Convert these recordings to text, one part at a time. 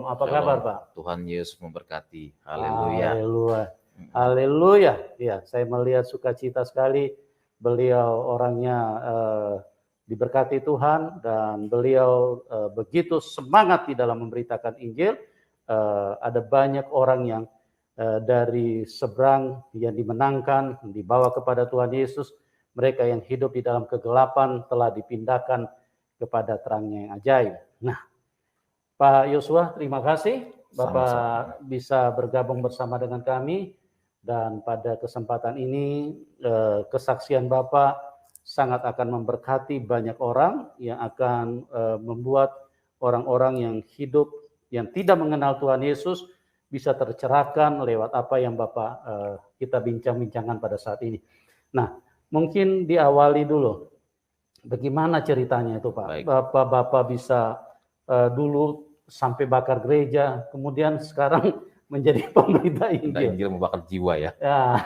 Apa kabar, Pak? Tuhan Yesus memberkati. Haleluya. Haleluya. Haleluya. Ya, saya melihat sukacita sekali beliau orangnya diberkati Tuhan dan beliau begitu semangat di dalam memberitakan Injil. Ada banyak orang yang dari seberang yang dimenangkan, dibawa kepada Tuhan Yesus. Mereka yang hidup di dalam kegelapan telah dipindahkan kepada terangnya yang ajaib. Nah, Pak Yosua, terima kasih Bapak bisa bergabung bersama dengan kami, dan pada kesempatan ini kesaksian Bapak sangat akan memberkati banyak orang yang akan membuat orang-orang yang hidup yang tidak mengenal Tuhan Yesus bisa tercerahkan lewat apa yang Bapak kita bincang-bincangkan pada saat ini. Nah, mungkin diawali dulu. Bagaimana ceritanya itu, Pak? Bapak bisa dulu sampai bakar gereja, kemudian sekarang menjadi pemberita Injil. Injil membakar jiwa ya. Ya,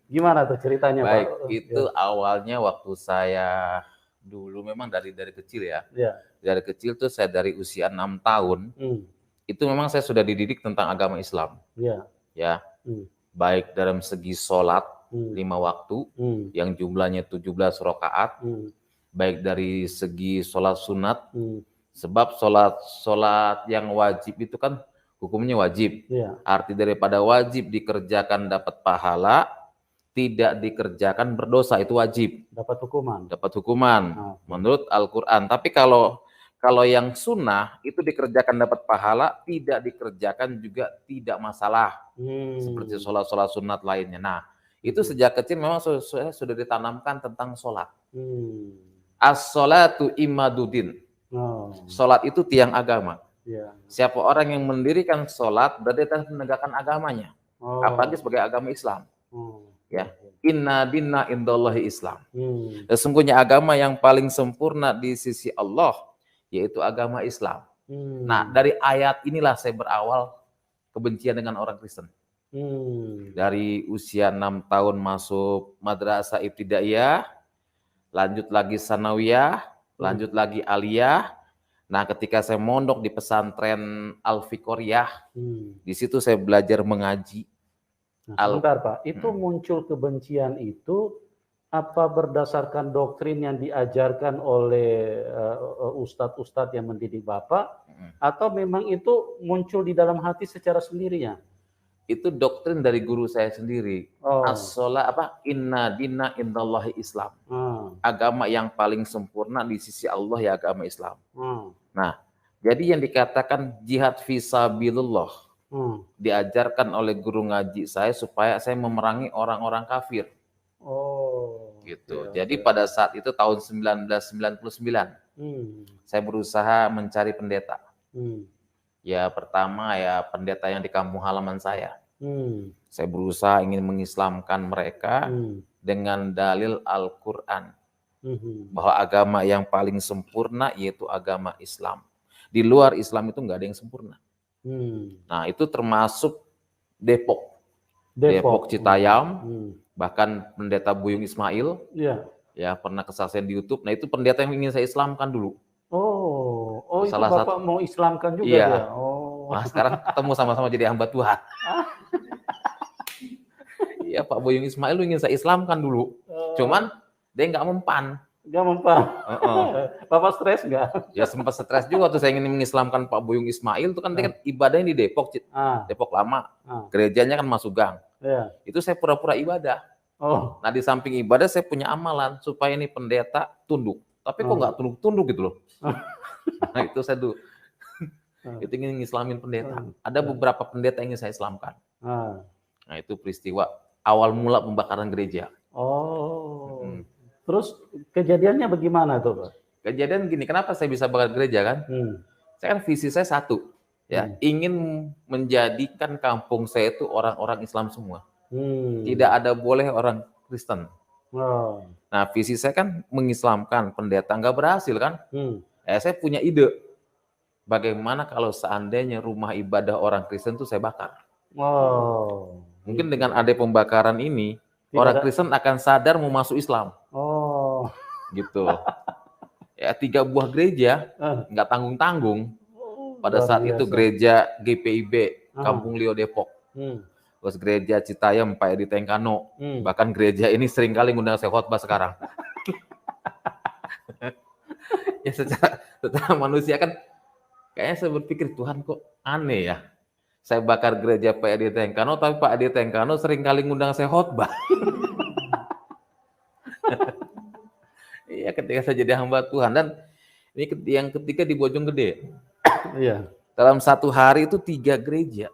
gimana tuh ceritanya, Baik, Pak? itu awalnya waktu saya dulu memang dari kecil ya. Dari kecil tuh saya dari usia 6 tahun, itu memang saya sudah dididik tentang agama Islam. Ya. Baik dalam segi sholat 5 waktu yang jumlahnya 17 rakaat, baik dari segi sholat sunat, sebab sholat yang wajib itu kan hukumnya wajib. Arti daripada wajib dikerjakan dapat pahala, tidak dikerjakan berdosa, itu wajib. Dapat hukuman. Dapat hukuman menurut Al-Quran. Tapi kalau yang sunnah itu dikerjakan dapat pahala, tidak dikerjakan juga tidak masalah. Seperti sholat sunat lainnya. Nah, itu sejak kecil memang sudah ditanamkan tentang sholat. As-sholatu imaduddin. Sholat itu tiang agama. Siapa orang yang mendirikan sholat berarti telah menegakkan agamanya. Apalagi sebagai agama Islam. Ya, inna dinna indallahi Islam. Sesungguhnya agama yang paling sempurna di sisi Allah yaitu agama Islam. Nah, dari ayat inilah saya berawal kebencian dengan orang Kristen. Dari usia 6 tahun masuk madrasah ibtidaiyah, lanjut lagi sanawiyah, lanjut lagi aliyah. Nah, ketika saya mondok di pesantren Al-Fiqoriyah, di situ saya belajar mengaji. Nah, sebentar Pak, itu muncul kebencian itu apa berdasarkan doktrin yang diajarkan oleh ustadz-ustadz yang mendidik Bapak, atau memang itu muncul di dalam hati secara sendirinya? Itu doktrin dari guru saya sendiri. Inna dinna indallahi Islam. Agama yang paling sempurna di sisi Allah ya agama Islam. Nah, jadi yang dikatakan jihad fisabilillah diajarkan oleh guru ngaji saya supaya saya memerangi orang-orang kafir. Gitu. Jadi pada saat itu tahun 1999, saya berusaha mencari pendeta. Ya pertama ya pendeta yang di kampung halaman saya. Saya berusaha ingin mengislamkan mereka dengan dalil Al-Quran. Bahwa agama yang paling sempurna yaitu agama Islam. Di luar Islam itu nggak ada yang sempurna. Nah itu termasuk Depok Citayam, bahkan pendeta Buyung Ismail, ya pernah kesaksian di YouTube. Nah itu pendeta yang ingin saya islamkan dulu. Itu Bapak mau islamkan juga ya? Nah sekarang ketemu sama-sama jadi hamba Tuhan. Iya Pak Buyung Ismail ingin saya islamkan dulu, cuman dia nggak mempan. Bapak stres nggak? Ya sempat stres juga waktu saya ingin mengislamkan Pak Buyung Ismail, itu kan dia kan ibadahnya di Depok, Depok lama, gerejanya kan masuk gang. Itu saya pura-pura ibadah. Nah di samping ibadah saya punya amalan supaya ini pendeta tunduk, tapi kok nggak tunduk gitu loh. Nah itu saya tuh itu ingin ngislamin pendeta. Ada beberapa pendeta yang ingin saya islamkan. Nah itu peristiwa awal mula pembakaran gereja. Terus kejadiannya bagaimana tuh Pak? Kejadian gini, kenapa saya bisa bakar gereja kan? Saya kan visi saya satu, ya ingin menjadikan kampung saya itu orang-orang Islam semua. Tidak ada boleh orang Kristen. Nah visi saya kan mengislamkan pendeta, nggak berhasil kan? Saya punya ide, bagaimana kalau seandainya rumah ibadah orang Kristen itu saya bakar? Mungkin dengan ada pembakaran ini, orang Kristen akan sadar mau masuk Islam. Gitu. Ya 3 buah gereja, nggak tanggung-tanggung. Pada saat itu gereja GPIB Kampung Lio Depok. Terus gereja Citayam Pak Edi Tengkano. Bahkan gereja ini sering kali ngundang saya khotbah sekarang. Ya secara manusia kan kayaknya saya berpikir Tuhan kok aneh ya. Saya bakar gereja Pak Edi Tengkano, tapi Pak Edi Tengkano sering kali ngundang saya khotbah. Iya, ketika saya jadi hamba Tuhan. Dan ini yang ketiga di Bojonggede. Iya. Dalam satu hari itu 3 gereja.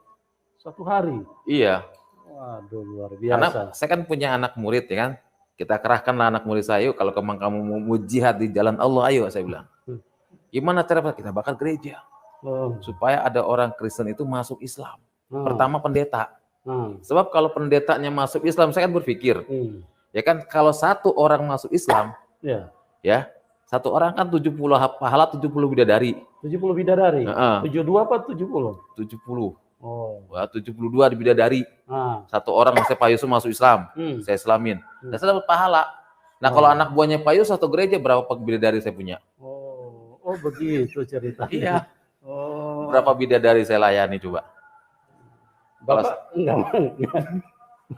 Satu hari? Iya. Waduh, luar biasa. Karena saya kan punya anak murid ya kan. Kita kerahkanlah anak murid saya, kalau kamu mau jihad di jalan Allah, ayo saya bilang. Gimana cara kita bakar gereja? Supaya ada orang Kristen itu masuk Islam. Pertama pendeta. Sebab kalau pendetanya masuk Islam, saya kan berpikir, ya kan kalau satu orang masuk Islam, ya satu orang kan 70 pahala 70 bidadari. 70 bidadari? 72 apa 70? 70. Oh. Wah, 72 di bidadari. Satu orang saya Pak Yusuf masuk Islam, saya Islamin. Dan saya dapat pahala. Nah kalau anak buahnya Pak Yusuf satu gereja, berapa bidadari saya punya? Oh begitu ceritanya. Iya. Berapa bidadari saya layani coba? Bapak enggak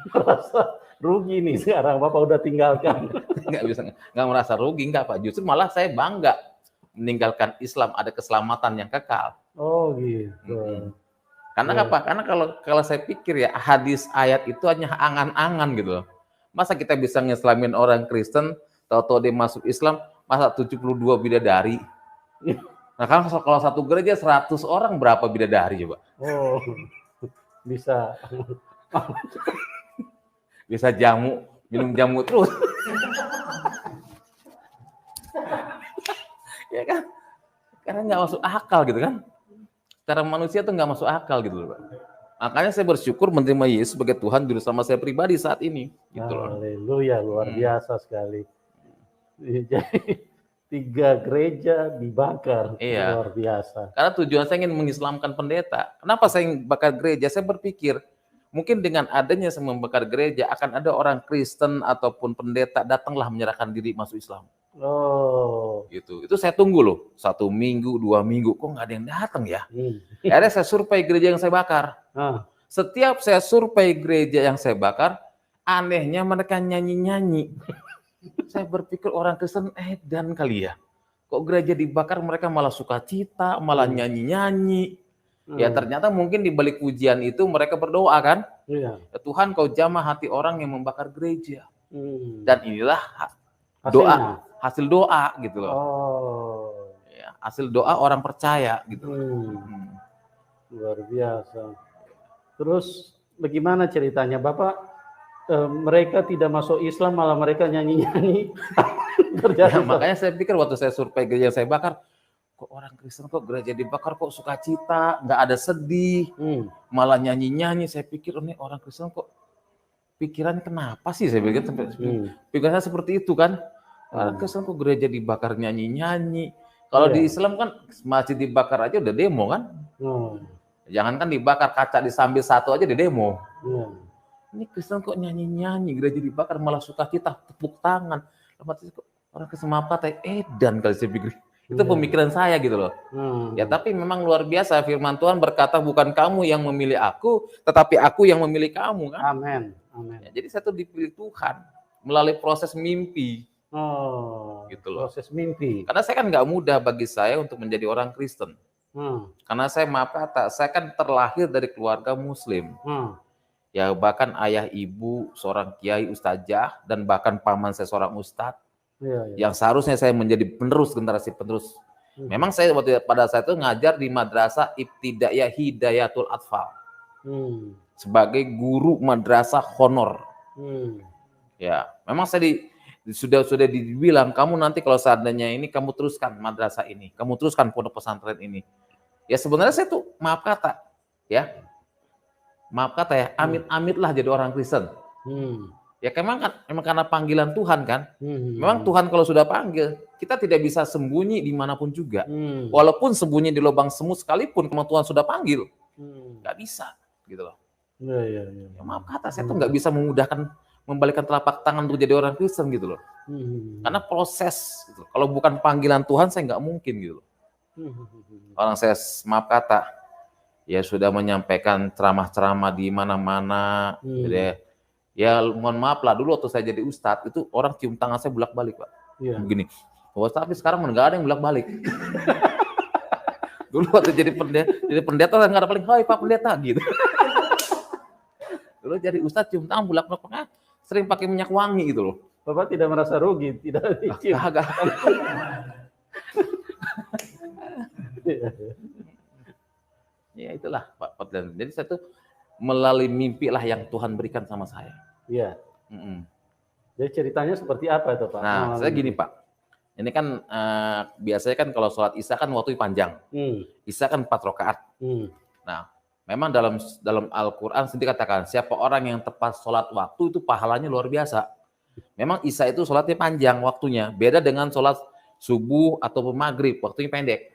merasa rugi nih sekarang, Bapak udah tinggalkan. Enggak merasa rugi, enggak Pak. Justru malah saya bangga meninggalkan Islam, ada keselamatan yang kekal. Oh gitu. Karena apa? Karena kalau saya pikir ya hadis ayat itu hanya angan-angan gitu loh. Masa kita bisa ngislamin orang Kristen, tahu-tahu dia masuk Islam, masa 72 bidadari? Nah kalau satu gereja 100 orang berapa bidadari coba? Oh, bisa jamu, minum jamu terus. Ya kan? Karena nggak masuk akal gitu kan? Secara manusia tuh nggak masuk akal gitu loh, Pak. Makanya saya bersyukur menerima Yesus sebagai Tuhan juru selamat saya pribadi saat ini. Gitu loh. Haleluya, luar biasa sekali. Jadi 3 gereja dibakar, luar biasa. Karena tujuan saya ingin mengislamkan pendeta. Kenapa saya bakar gereja? Saya berpikir mungkin dengan adanya saya membakar gereja akan ada orang Kristen ataupun pendeta datanglah menyerahkan diri masuk Islam. Oh, gitu. Itu saya tunggu loh. 1 minggu, 2 minggu, kok nggak ada yang datang ya? Akhirnya saya survei gereja yang saya bakar. Setiap saya survei gereja yang saya bakar, anehnya mereka nyanyi-nyanyi. Saya berpikir orang Kristen edan kali ya. Kok gereja dibakar mereka malah sukacita, malah nyanyi-nyanyi. Ya ternyata mungkin di balik pujian itu mereka berdoa kan? Ya, Tuhan kau jamah hati orang yang membakar gereja. Dan inilah doa, hasil doa gitu loh. Ya, hasil doa orang percaya gitu. Luar biasa. Terus bagaimana ceritanya Bapak? Mereka tidak masuk Islam malah mereka nyanyi-nyanyi. Ya, makanya saya pikir waktu saya survei gereja yang saya bakar, kok orang Kristen kok gereja dibakar kok sukacita, nggak ada sedih, malah nyanyi-nyanyi. Saya pikir ini orang Kristen kok pikirannya kenapa sih, saya pikir pikirannya seperti itu kan. Orang Kristen kok gereja dibakar nyanyi-nyanyi. Kalau di Islam kan masjid dibakar aja udah demo kan. Jangan kan dibakar, kaca disambil satu aja di demo. Ini Kristen kok nyanyi-nyanyi, gereja dibakar malah sukacita, tepuk tangan. Orang Kristen maaf kata edan kali saya pikir. Itu pemikiran saya gitu loh. Ya tapi memang luar biasa firman Tuhan berkata bukan kamu yang memilih aku, tetapi aku yang memilih kamu kan. Amin. Ya, jadi saya tuh dipilih Tuhan melalui proses mimpi. Gitu loh. Proses mimpi. Karena saya kan nggak mudah bagi saya untuk menjadi orang Kristen. Karena saya maaf kata, saya kan terlahir dari keluarga Muslim. Ya bahkan ayah ibu seorang kiai ustazah dan bahkan paman saya seorang ustadz. Yang seharusnya saya menjadi penerus, generasi penerus. Memang saya pada saat itu ngajar di madrasah Ibtidaiyah Hidayatul Atfal. Sebagai guru madrasah honor. Ya, memang saya sudah dibilang kamu nanti kalau seandainya ini kamu teruskan madrasah ini, kamu teruskan pondok pesantren ini. Ya sebenarnya saya tuh maaf kata ya, amit-amit lah jadi orang Kristen. Ya memang karena panggilan Tuhan kan. Memang Tuhan kalau sudah panggil, kita tidak bisa sembunyi dimanapun juga. Walaupun sembunyi di lubang semut sekalipun, kalau Tuhan sudah panggil, nggak bisa gitu loh. Ya, maaf kata, saya tuh nggak bisa memudahkan membalikkan telapak tangan untuk jadi orang Kristen gitu loh. Karena proses, gitu. Kalau bukan panggilan Tuhan saya nggak mungkin gitu loh. Orang saya, maaf kata, ya sudah menyampaikan ceramah-ceramah di mana-mana. Ya mohon maaf lah, dulu waktu saya jadi ustadz itu orang cium tangan saya bolak-balik, Pak. Begini. Tapi sekarang nggak ada yang bolak-balik. Dulu waktu jadi pendeta nggak ada paling, hai Pak Pendeta gitu. Dulu jadi ustadz cium tangan bolak-balik, sering pakai minyak wangi gitu loh. Bapak tidak merasa rugi, tidak dicium? Agak. Ya itulah Pak Fadlan. Jadi saya tuh melalui mimpi lah yang Tuhan berikan sama saya. Iya. Jadi ceritanya seperti apa itu Pak? Nah, saya gini Pak. Ini kan biasanya kan kalau sholat Isya kan waktu panjang. Isya kan 4 rakaat. Nah, memang dalam Al-Quran sendiri katakan siapa orang yang tepat sholat waktu itu pahalanya luar biasa. Memang Isya itu sholatnya panjang waktunya. Beda dengan sholat subuh ataupun maghrib, waktunya pendek.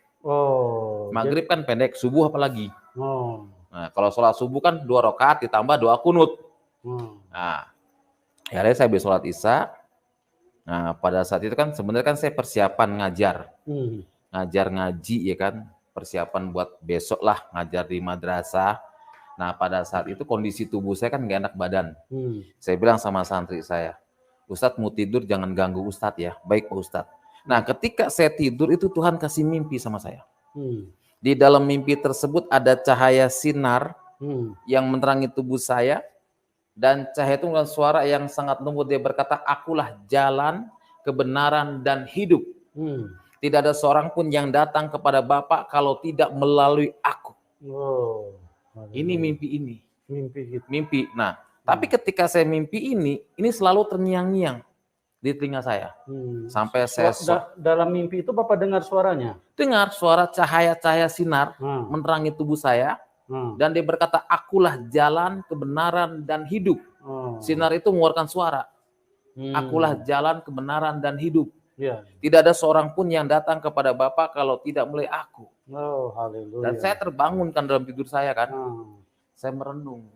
Maghrib kan pendek, subuh apalagi. Nah, kalau sholat subuh kan 2 rakaat ditambah doa kunut. Nah, akhirnya saya habis sholat Isya. Nah, pada saat itu kan sebenarnya kan saya persiapan ngajar. Ngajar ngaji ya kan, persiapan buat besok lah ngajar di madrasah. Nah, pada saat itu kondisi tubuh saya kan nggak enak badan. Saya bilang sama santri saya, Ustadz mau tidur jangan ganggu Ustadz ya. Baik Pak Ustadz. Nah, ketika saya tidur itu Tuhan kasih mimpi sama saya. Di dalam mimpi tersebut ada cahaya sinar yang menerangi tubuh saya. Dan cahaya itu dengan suara yang sangat lembut. Dia berkata, akulah jalan, kebenaran, dan hidup. Tidak ada seorang pun yang datang kepada Bapa kalau tidak melalui aku. Ini mimpi ini. Mimpi. Nah, tapi ketika saya mimpi ini selalu terngiang-ngiang di telinga saya. Sampai saya dalam mimpi itu Bapak dengar suaranya? Dengar suara cahaya-cahaya sinar menerangi tubuh saya. Dan dia berkata, akulah jalan, kebenaran, dan hidup. Sinar itu mengeluarkan suara. Akulah jalan, kebenaran, dan hidup. Tidak ada seorang pun yang datang kepada Bapa kalau tidak melalui aku. Haleluya. Dan saya terbangunkan dalam tidur saya kan. Saya merenung.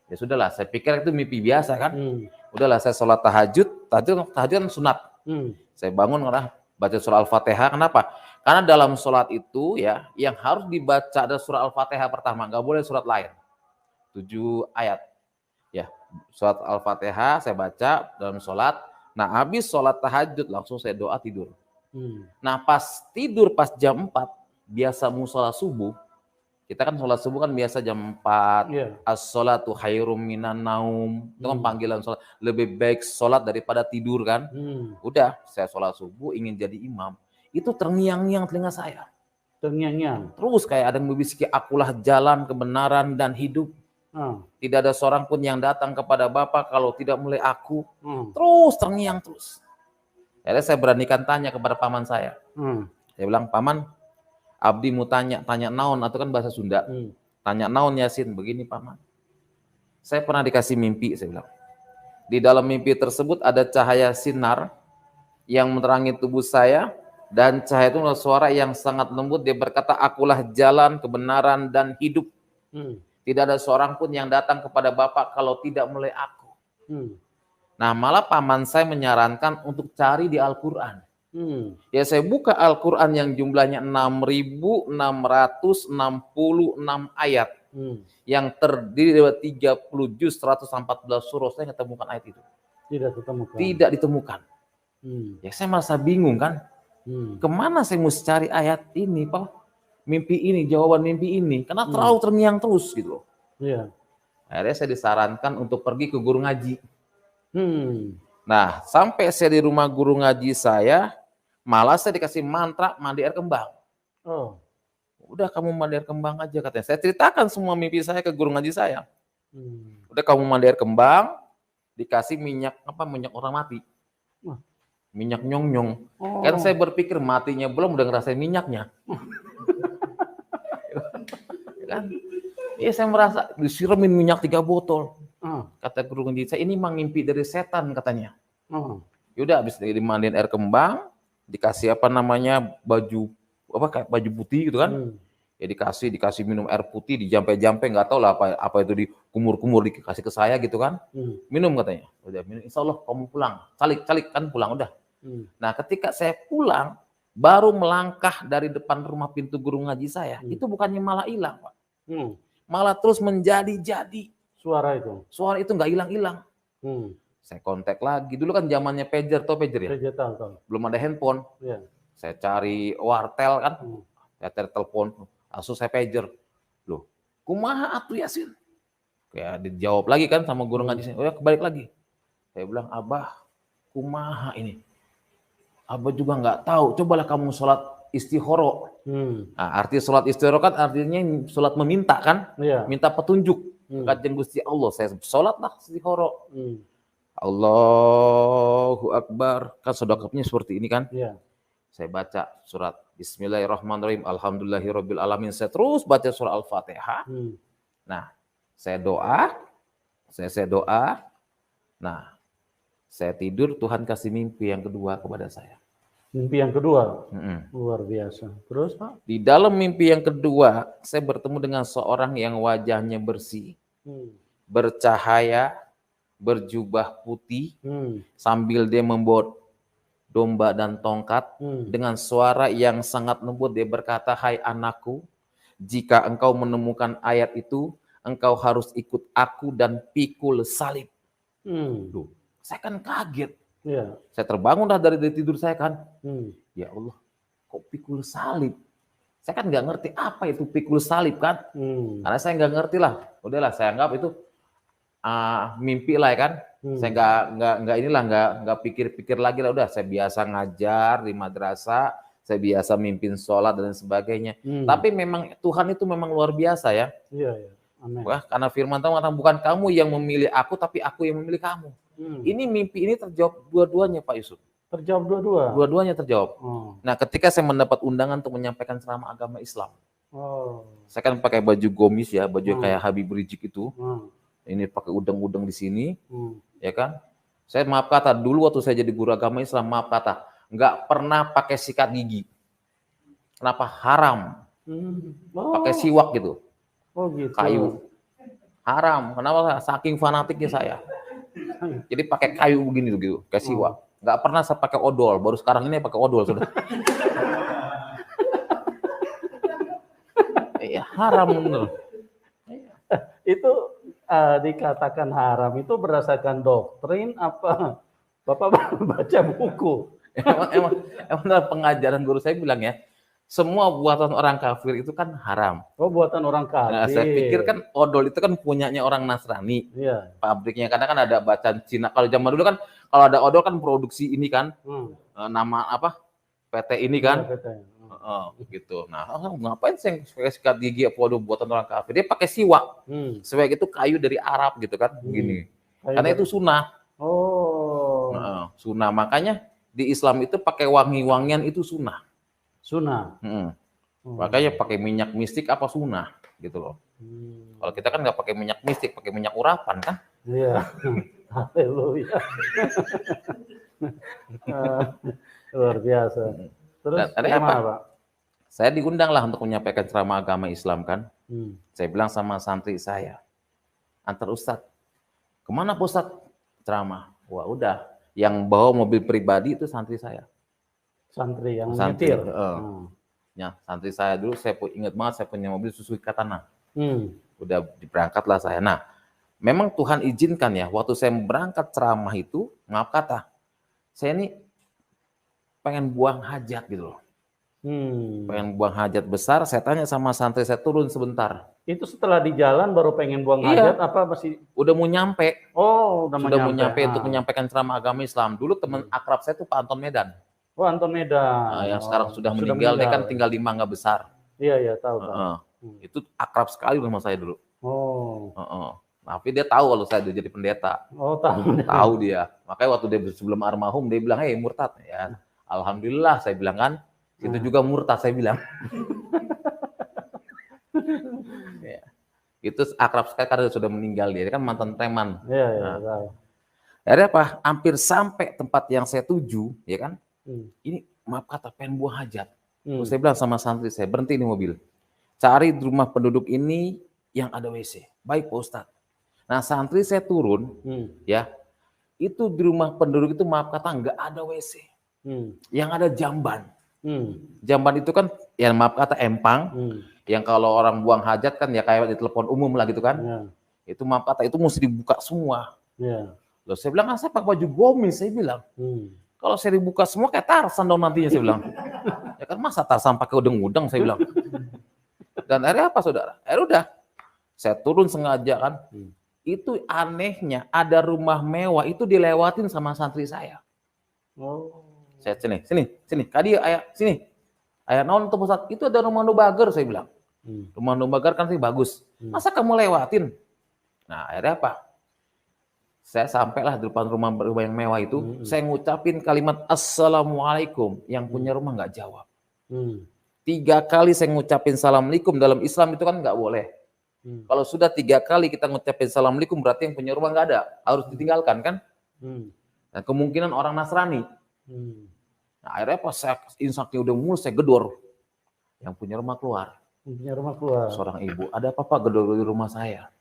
Ya sudahlah, saya pikir itu mimpi biasa kan. Udahlah, saya sholat tahajud kan sunat. Saya bangun karena baca surah Al-Fatihah. Kenapa? Karena dalam sholat itu ya, yang harus dibaca ada surah Al-Fatihah pertama, nggak boleh surat lain. 7 ayat. Ya, surat Al-Fatihah saya baca dalam sholat. Nah, habis sholat tahajud langsung saya doa tidur. Nah, pas tidur pas jam 4, biasa musola subuh. Kita kan sholat subuh kan biasa jam 4. As-sholatu khairum minan naum. Itu kan panggilan sholat. Lebih baik sholat daripada tidur kan. Udah, saya sholat subuh ingin jadi imam. Itu terngiang-ngiang telinga saya. Terngiang-ngiang. Terus kayak ada yang membisiki, akulah jalan, kebenaran, dan hidup. Tidak ada seorang pun yang datang kepada Bapa kalau tidak melalui aku. Terus terngiang terus. Akhirnya saya beranikan tanya kepada paman saya. Saya bilang, Paman, abdi mau tanya naon, atau kan bahasa Sunda. Tanya naon Yasin, begini Paman. Saya pernah dikasih mimpi, saya bilang. Di dalam mimpi tersebut ada cahaya sinar yang menerangi tubuh saya. Dan cahaya itu suara yang sangat lembut. Dia berkata, akulah jalan, kebenaran, dan hidup. Tidak ada seorang pun yang datang kepada Bapa kalau tidak melalui aku. Nah, malah paman saya menyarankan untuk cari di Al-Quran. Ya, saya buka Al-Quran yang jumlahnya 6.666 ayat. Yang terdiri dari 30 juz, 114 surah. Saya nggak temukan ayat itu. Tidak ditemukan. Ya, saya merasa bingung kan. Kemana saya mesti cari ayat ini, Pak? Mimpi ini, jawaban mimpi ini. Karena terlalu terngiang terus gitu loh. Akhirnya saya disarankan untuk pergi ke guru ngaji. Nah, sampai saya di rumah guru ngaji saya, malah saya dikasih mantra mandi air kembang. Udah kamu mandi air kembang aja katanya. Saya ceritakan semua mimpi saya ke guru ngaji saya. Udah kamu mandi air kembang, dikasih minyak orang mati. Minyak nyong-nyong. Kan saya berpikir matinya belum udah ngerasain minyaknya. Kan? Iya, saya merasa disiramin minyak 3 botol. Kata guru ngaji saya, ini mah ngimpi dari setan katanya. Yaudah, habis dimandiin air kembang, dikasih baju baju putih gitu kan. Ya dikasih minum air putih, dijampe-jampe, nggak tahu lah apa itu dikumur-kumur dikasih ke saya gitu kan. Minum katanya. Udah minum, insya Allah kamu pulang. Calik kan pulang udah. Nah, ketika saya pulang, baru melangkah dari depan rumah pintu guru ngaji saya, itu bukannya malah hilang, Pak. Malah terus menjadi-jadi. Suara itu nggak hilang-hilang. Saya kontak lagi. Dulu kan zamannya pager, tau pager ya? Pager tahu. Belum ada handphone. Yeah. Saya cari wartel kan, saya cari telepon, langsung saya pager. Loh, kumaha atuh Yasin? Kayak dijawab lagi kan sama guru ngaji saya. Oh ya, balik lagi. Saya bilang, Abah, kumaha ini? Abah juga nggak tahu. Cobalah kamu sholat istihoro. Nah, arti sholat istihoro kan artinya sholat meminta kan? Yeah. Minta petunjuk. Kajian Gusti Allah. Saya sholatlah istihoro. Allahu Akbar. Kan sedekapnya seperti ini kan? Yeah. Saya baca surat Bismillahirrahmanirrahim. Alhamdulillahirabbil alamin. Saya terus baca surah Al-Fatihah. Nah, saya doa. Nah, saya tidur, Tuhan kasih mimpi yang kedua kepada saya. Mimpi yang kedua? Luar biasa. Terus, Pak? Di dalam mimpi yang kedua, saya bertemu dengan seorang yang wajahnya bersih, bercahaya, berjubah putih, sambil dia membawa domba dan tongkat, dengan suara yang sangat lembut dia berkata, hai anakku, jika engkau menemukan ayat itu, engkau harus ikut aku dan pikul salib. Duh, saya kan kaget. Yeah. Saya terbangun dah dari tidur saya kan. Ya Allah, kok pikul salib? Saya kan nggak ngerti apa itu pikul salib kan. Karena saya nggak ngerti lah. Udahlah, saya anggap itu mimpi lah ya kan. Saya nggak pikir-pikir lagi lah. Udah, saya biasa ngajar di madrasah, saya biasa mimpin sholat dan sebagainya. Tapi memang Tuhan itu memang luar biasa ya. Iya. Amin. Wah, karena firman Tuhan mengatakan bukan kamu yang memilih aku, tapi aku yang memilih kamu. Ini mimpi ini terjawab dua-duanya Pak Yusuf. Terjawab dua-dua? Dua-duanya terjawab. Nah, ketika saya mendapat undangan untuk menyampaikan ceramah agama Islam. Saya kan pakai baju gomis ya, baju kayak Habib Rizik itu. Ini pakai udeng-udeng di sini, ya kan? Saya maaf kata, dulu waktu saya jadi guru agama Islam, maaf kata, nggak pernah pakai sikat gigi. Kenapa? Haram. Pakai siwak gitu. Gitu. Kayu. Haram. Kenapa? Saking fanatiknya saya. Jadi pakai kayu begini gitu, kayak siwak. Nggak pernah saya pakai odol, baru sekarang ini pakai odol sudah. Iya, haram bener. Itu dikatakan haram itu berdasarkan doktrin apa? Bapak baca buku. Emang dalam pengajaran guru saya bilang ya, semua buatan orang kafir itu kan haram. Oh, buatan orang kafir. Nah, saya pikir kan odol itu kan punyanya orang Nasrani. Iya. Pabriknya, karena kan ada bacaan Cina. Kalau zaman dulu kan, kalau ada odol kan produksi ini kan, nama apa? PT ini kan. Ya, PT. Gitu. Nah, ngapain saya sikat gigi apa odol buatan orang kafir? Dia pakai siwak. Siwak itu kayu dari Arab gitu kan, gini. Karena itu sunnah. Sunnah. Makanya di Islam itu pakai wangi-wangian itu sunnah. Makanya pakai minyak mistik apa sunnah gitu loh. Kalau kita kan nggak pakai minyak mistik, pakai minyak urapan kan? Iya. Haleluya. Luar biasa. Terus apa? Pak? Saya diundang lah untuk menyampaikan ceramah agama Islam kan. Saya bilang sama santri saya, antar Ustadz, kemana Pak Ustadz ceramah? Wah udah, yang bawa mobil pribadi itu santri saya. Santri yang nyetir. Ya, santri saya dulu, saya ingat banget saya punya mobil Suzuki Katana. Udah berangkatlah saya. Nah, memang Tuhan izinkan ya, waktu saya berangkat ceramah itu, maaf kata, saya ini pengen buang hajat gitu loh. Pengen buang hajat besar, saya tanya sama santri saya, turun sebentar. Itu setelah di jalan baru pengen buang hajat apa masih? Udah mau nyampe. Oh, sudah mau nyampe untuk menyampaikan ceramah agama Islam. Dulu teman akrab saya tuh Pak Anton Medan. Oh, Anton Medan. Nah, yang sekarang sudah meninggal, dia kan tinggal di Mangga Besar. Iya, tahu Pak. Itu akrab sekali sama saya dulu. Tapi dia tahu kalau saya udah jadi pendeta. Oh, tahu. Tahu dia. Makanya waktu dia sebelum almarhum, dia bilang, "Hei murtad." Ya, alhamdulillah saya bilang kan. Itu juga murtad saya bilang. Ya. Itu akrab sekali karena sudah meninggal dia kan mantan preman. Iya. Akhirnya apa? Hampir sampai tempat yang saya tuju, ya kan? Ini maaf kata pengen buang hajat. Terus saya bilang sama santri saya, berhenti di mobil. Cari di rumah penduduk ini yang ada WC. Baik Pak Ustadz. Nah santri saya turun, ya, itu di rumah penduduk itu maaf kata nggak ada WC. Yang ada jamban. Jamban itu kan, ya maaf kata empang, yang kalau orang buang hajat kan ya kayak di telepon umum lah gitu kan. Itu maaf kata, itu mesti dibuka semua. Loh, saya bilang, saya pakai baju gomis, saya bilang. Kalau saya dibuka semua kayak Tarsan dong nantinya, saya bilang. Ya kan masa Tarsan pakai udeng-udeng, saya bilang. Dan akhirnya apa saudara? Akhirnya udah, saya turun sengaja kan. Itu anehnya, ada rumah mewah itu dilewatin sama santri saya. Saya sini, kadi ayah sini. Ayah naon tuh Ustaz, itu ada rumah nubager, saya bilang. Rumah nubager kan sih bagus. Masa kamu lewatin? Nah, akhirnya apa? Saya sampailah di depan rumah yang mewah itu, saya ngucapin kalimat Assalamualaikum, yang punya rumah nggak jawab. 3 kali saya ngucapin Assalamualaikum, dalam Islam itu kan nggak boleh. Kalau sudah 3 kali kita ngucapin Assalamualaikum, berarti yang punya rumah nggak ada, harus ditinggalkan kan? Nah, kemungkinan orang Nasrani. Nah, akhirnya pas saya insaknya udah mulai, saya gedor. Yang punya rumah keluar. Seorang ibu, ada apa Pak gedor di rumah saya?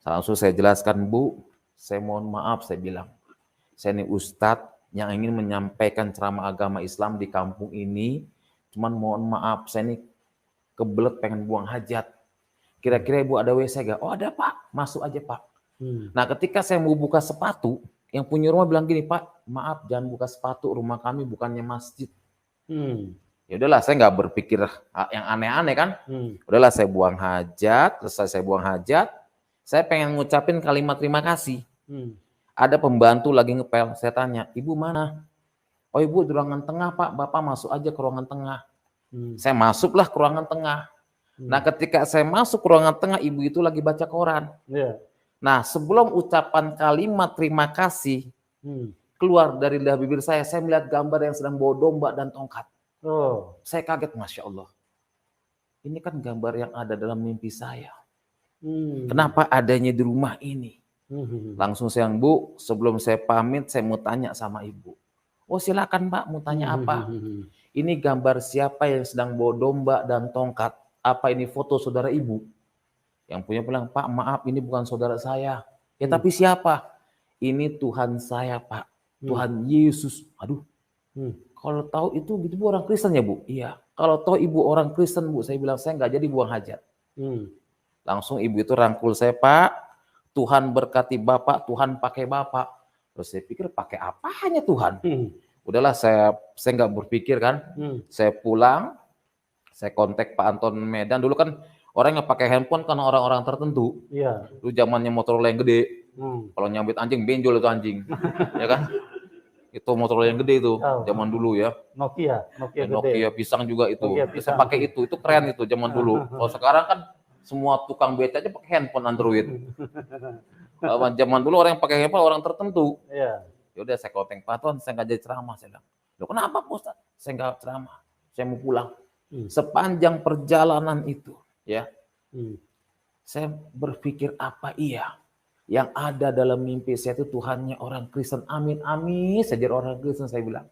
Langsung saya jelaskan, Bu, saya mohon maaf, saya bilang. Saya ini Ustadz yang ingin menyampaikan ceramah agama Islam di kampung ini. Cuman mohon maaf, saya ini kebelet pengen buang hajat. Kira-kira Ibu ada WC gak? Oh ada Pak, masuk aja Pak. Nah ketika saya mau buka sepatu, yang punya rumah bilang gini, Pak, maaf jangan buka sepatu, rumah kami bukannya masjid. Ya udahlah, saya nggak berpikir yang aneh-aneh kan. Udahlah saya buang hajat, selesai saya buang hajat, saya pengen ngucapin kalimat terima kasih. Ada pembantu lagi ngepel, saya tanya, Ibu mana? Oh Ibu di ruangan tengah Pak, Bapak masuk aja ke ruangan tengah. Saya masuklah ke ruangan tengah. Nah ketika saya masuk ke ruangan tengah, ibu itu lagi baca koran. Nah sebelum ucapan kalimat terima kasih keluar dari lidah bibir saya melihat gambar yang sedang bawa domba dan tongkat. Saya kaget, Masya Allah. Ini kan gambar yang ada dalam mimpi saya. Kenapa adanya di rumah ini? Langsung saya, Bu, sebelum saya pamit, saya mau tanya sama Ibu. Oh silakan Pak, mau tanya apa? Ini gambar siapa yang sedang bawa domba dan tongkat? Apa ini foto saudara Ibu? Yang punya bilang, Pak maaf ini bukan saudara saya. Ya tapi siapa? Ini Tuhan saya Pak. Tuhan Yesus. Aduh. Kalau tahu itu gitu Bu orang Kristen ya Bu? Iya. Kalau tahu Ibu orang Kristen Bu, saya bilang saya nggak jadi buang hajat. Langsung Ibu itu rangkul saya, Pak. Tuhan berkati Bapak, Tuhan pakai Bapak. Terus saya pikir pakai apanya Tuhan? Udahlah saya nggak berpikir kan. Saya pulang, saya kontak Pak Anton Medan. Dulu kan orang yang pakai handphone kan orang-orang tertentu. Dulu zamannya Motorola yang gede. Kalau nyambit anjing benjol itu anjing, ya kan? Itu Motorola yang gede itu zaman dulu ya. Nokia pisang juga itu. Saya pakai itu keren itu zaman dulu. Kalau sekarang kan semua tukang beca aja pakai handphone Android. Zaman dulu orang yang pakai handphone orang tertentu. Ya udah saya kontak Pak Anton, saya nggak jadi ceramah. Saya bilang, loh kenapa Pak Ustaz? Saya nggak ceramah, saya mau pulang. Sepanjang perjalanan itu, ya, saya berpikir apa iya yang ada dalam mimpi saya itu Tuhannya orang Kristen. Amin, amin. Saya jadi orang Kristen, saya bilang.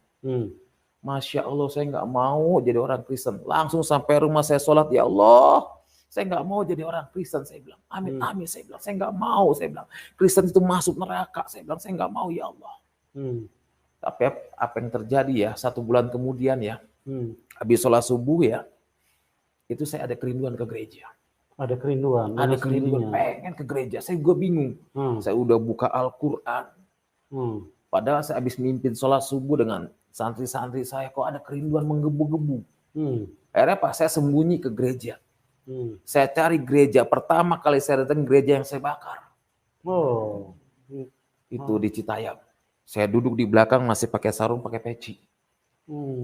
Masya Allah, saya nggak mau jadi orang Kristen. Langsung sampai rumah saya sholat, ya Allah, saya nggak mau jadi orang Kristen, saya bilang. Amin, amin, saya bilang. Saya nggak mau, saya bilang. Kristen itu masuk neraka, saya bilang. Saya nggak mau, ya Allah. Tapi apa yang terjadi ya, 1 bulan kemudian ya, habis sholat subuh ya, itu saya ada kerinduan ke gereja. Ada kerinduan pengen ke gereja. Saya juga bingung. Saya udah buka Al-Quran. Padahal saya habis mimpin sholat subuh dengan santri-santri saya, kok ada kerinduan menggebu-gebu. Akhirnya Pak, saya sembunyi ke gereja. Saya cari gereja. Pertama kali saya datang gereja yang saya bakar. Itu di Citayam. Saya duduk di belakang masih pakai sarung, pakai peci.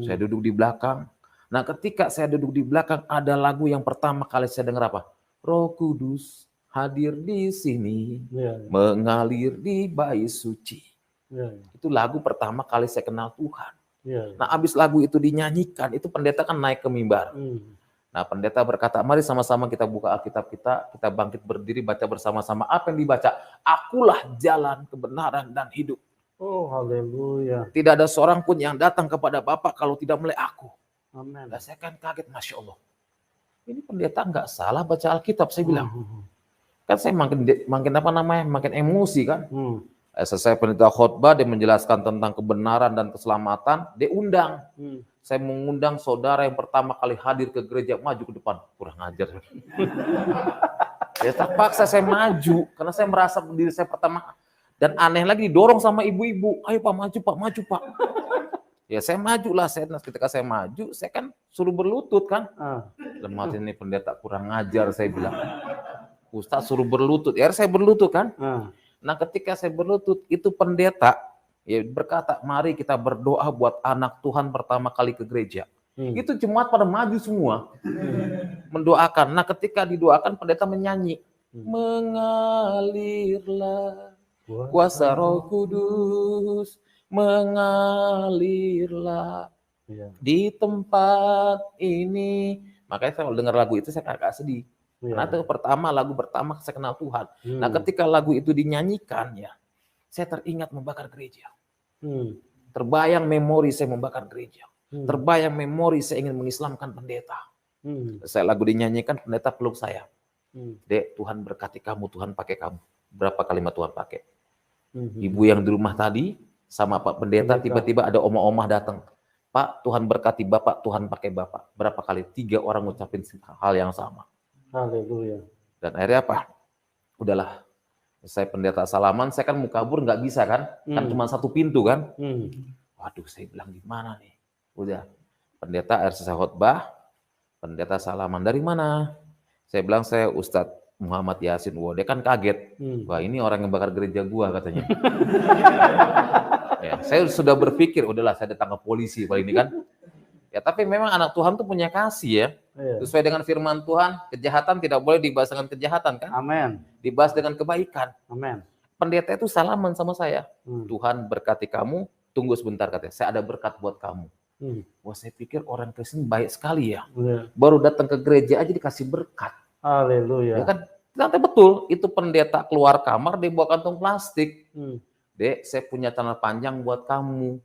Saya duduk di belakang. Nah ketika saya duduk di belakang, ada lagu yang pertama kali saya dengar apa? Roh Kudus hadir di sini, mengalir di bait suci. Itu lagu pertama kali saya kenal Tuhan. Nah habis lagu itu dinyanyikan, itu pendeta kan naik ke mimbar. Nah pendeta berkata, mari sama-sama kita buka Alkitab kita bangkit berdiri, baca bersama-sama. Apa yang dibaca? Akulah jalan, kebenaran, dan hidup. Oh haleluya. Tidak ada seorang pun yang datang kepada Bapa kalau tidak melalui aku. Amin. Nah, saya kan kaget, Masya Allah. Ini pendeta nggak salah baca Alkitab, saya bilang. Kan saya makin emosi kan. Selesai pendeta khotbah, dia menjelaskan tentang kebenaran dan keselamatan, dia undang. saya mengundang saudara yang pertama kali hadir ke gereja, maju ke depan. Kurang ajar. Ya terpaksa saya maju, karena saya merasa diri saya pertama. Dan aneh lagi didorong sama ibu-ibu, ayo Pak, maju Pak. Ya saya majulah, ketika saya maju, saya kan suruh berlutut kan. Lemah ini pendeta kurang ajar, saya bilang. Ustaz suruh berlutut, ya saya berlutut kan. Nah ketika saya berlutut, itu pendeta ya berkata, mari kita berdoa buat anak Tuhan pertama kali ke gereja. Itu jemaat pada maju semua. Mendoakan. Nah ketika didoakan, pendeta menyanyi. Mengalirlah kuasa Roh Kudus, mengalirlah di tempat ini. Makanya saya dengar lagu itu saya agak sedih. Karena itu lagu pertama saya kenal Tuhan. Nah ketika lagu itu dinyanyikan ya, saya teringat membakar gereja. Terbayang memori saya membakar gereja. Terbayang memori saya ingin mengislamkan pendeta. Saya lagu dinyanyikan, pendeta peluk saya. Dek, Tuhan berkati kamu, Tuhan pakai kamu. Berapa kalimat Tuhan pakai? Ibu yang di rumah tadi sama Pak Pendeta, tiba-tiba ada omah-omah datang. Pak, Tuhan berkati Bapak, Tuhan pakai Bapak. Berapa kali? 3 orang ngucapin hal yang sama. Haleluya. Dan akhirnya apa? Udahlah. Saya pendeta salaman, saya kan mau kabur nggak bisa kan? Kan cuma 1 pintu kan? Waduh, saya bilang gimana nih? Udah. Pendeta akhirnya saya khotbah. Pendeta salaman, dari mana? Saya bilang saya Ustadz Muhammad Yasin. Wah, dia kan kaget. Wah, ini orang yang bakar gereja gua katanya. Ya, saya sudah berpikir, udahlah saya datang ke polisi paling ini kan. Ya, tapi memang anak Tuhan tuh punya kasih ya. Sesuai dengan firman Tuhan, kejahatan tidak boleh dibahas dengan kejahatan kan? Amin. Dibahas dengan kebaikan. Amin. Pendeta itu salaman sama saya. Tuhan berkati kamu, tunggu sebentar katanya. Saya ada berkat buat kamu. Wah, saya pikir orang Kristen baik sekali ya. Baru datang ke gereja aja dikasih berkat. Haleluya. Ya kan? Ternyata betul, itu pendeta keluar kamar dia bawa kantong plastik. Dek, saya punya celana panjang buat kamu.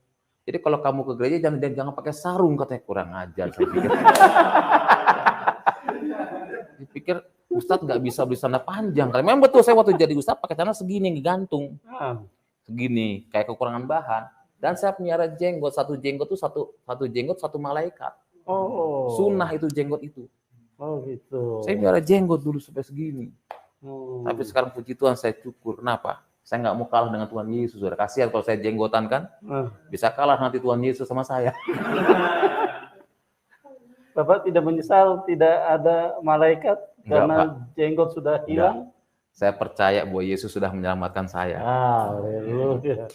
Jadi kalau kamu ke gereja jangan pakai sarung, katanya. Kurang ajar, saya pikir. Dipikir Ustadz nggak bisa beli celana panjang. Karena memang betul saya waktu jadi Ustadz pakai celana segini yang digantung. Segini, kayak kekurangan bahan. Dan saya punya jenggot, satu jenggot itu satu jenggot satu malaikat. Sunnah itu jenggot itu. Oh gitu. Saya biara jenggot dulu sampai segini. Tapi sekarang puji Tuhan saya cukur. Kenapa? Saya nggak mau kalah dengan Tuhan Yesus. Sudah kasihan kalau saya jenggotan kan. Bisa kalah nanti Tuhan Yesus sama saya. Bapak tidak menyesal tidak ada malaikat karena jenggot sudah hilang? Saya percaya bahwa Yesus sudah menyelamatkan saya. Haleluya.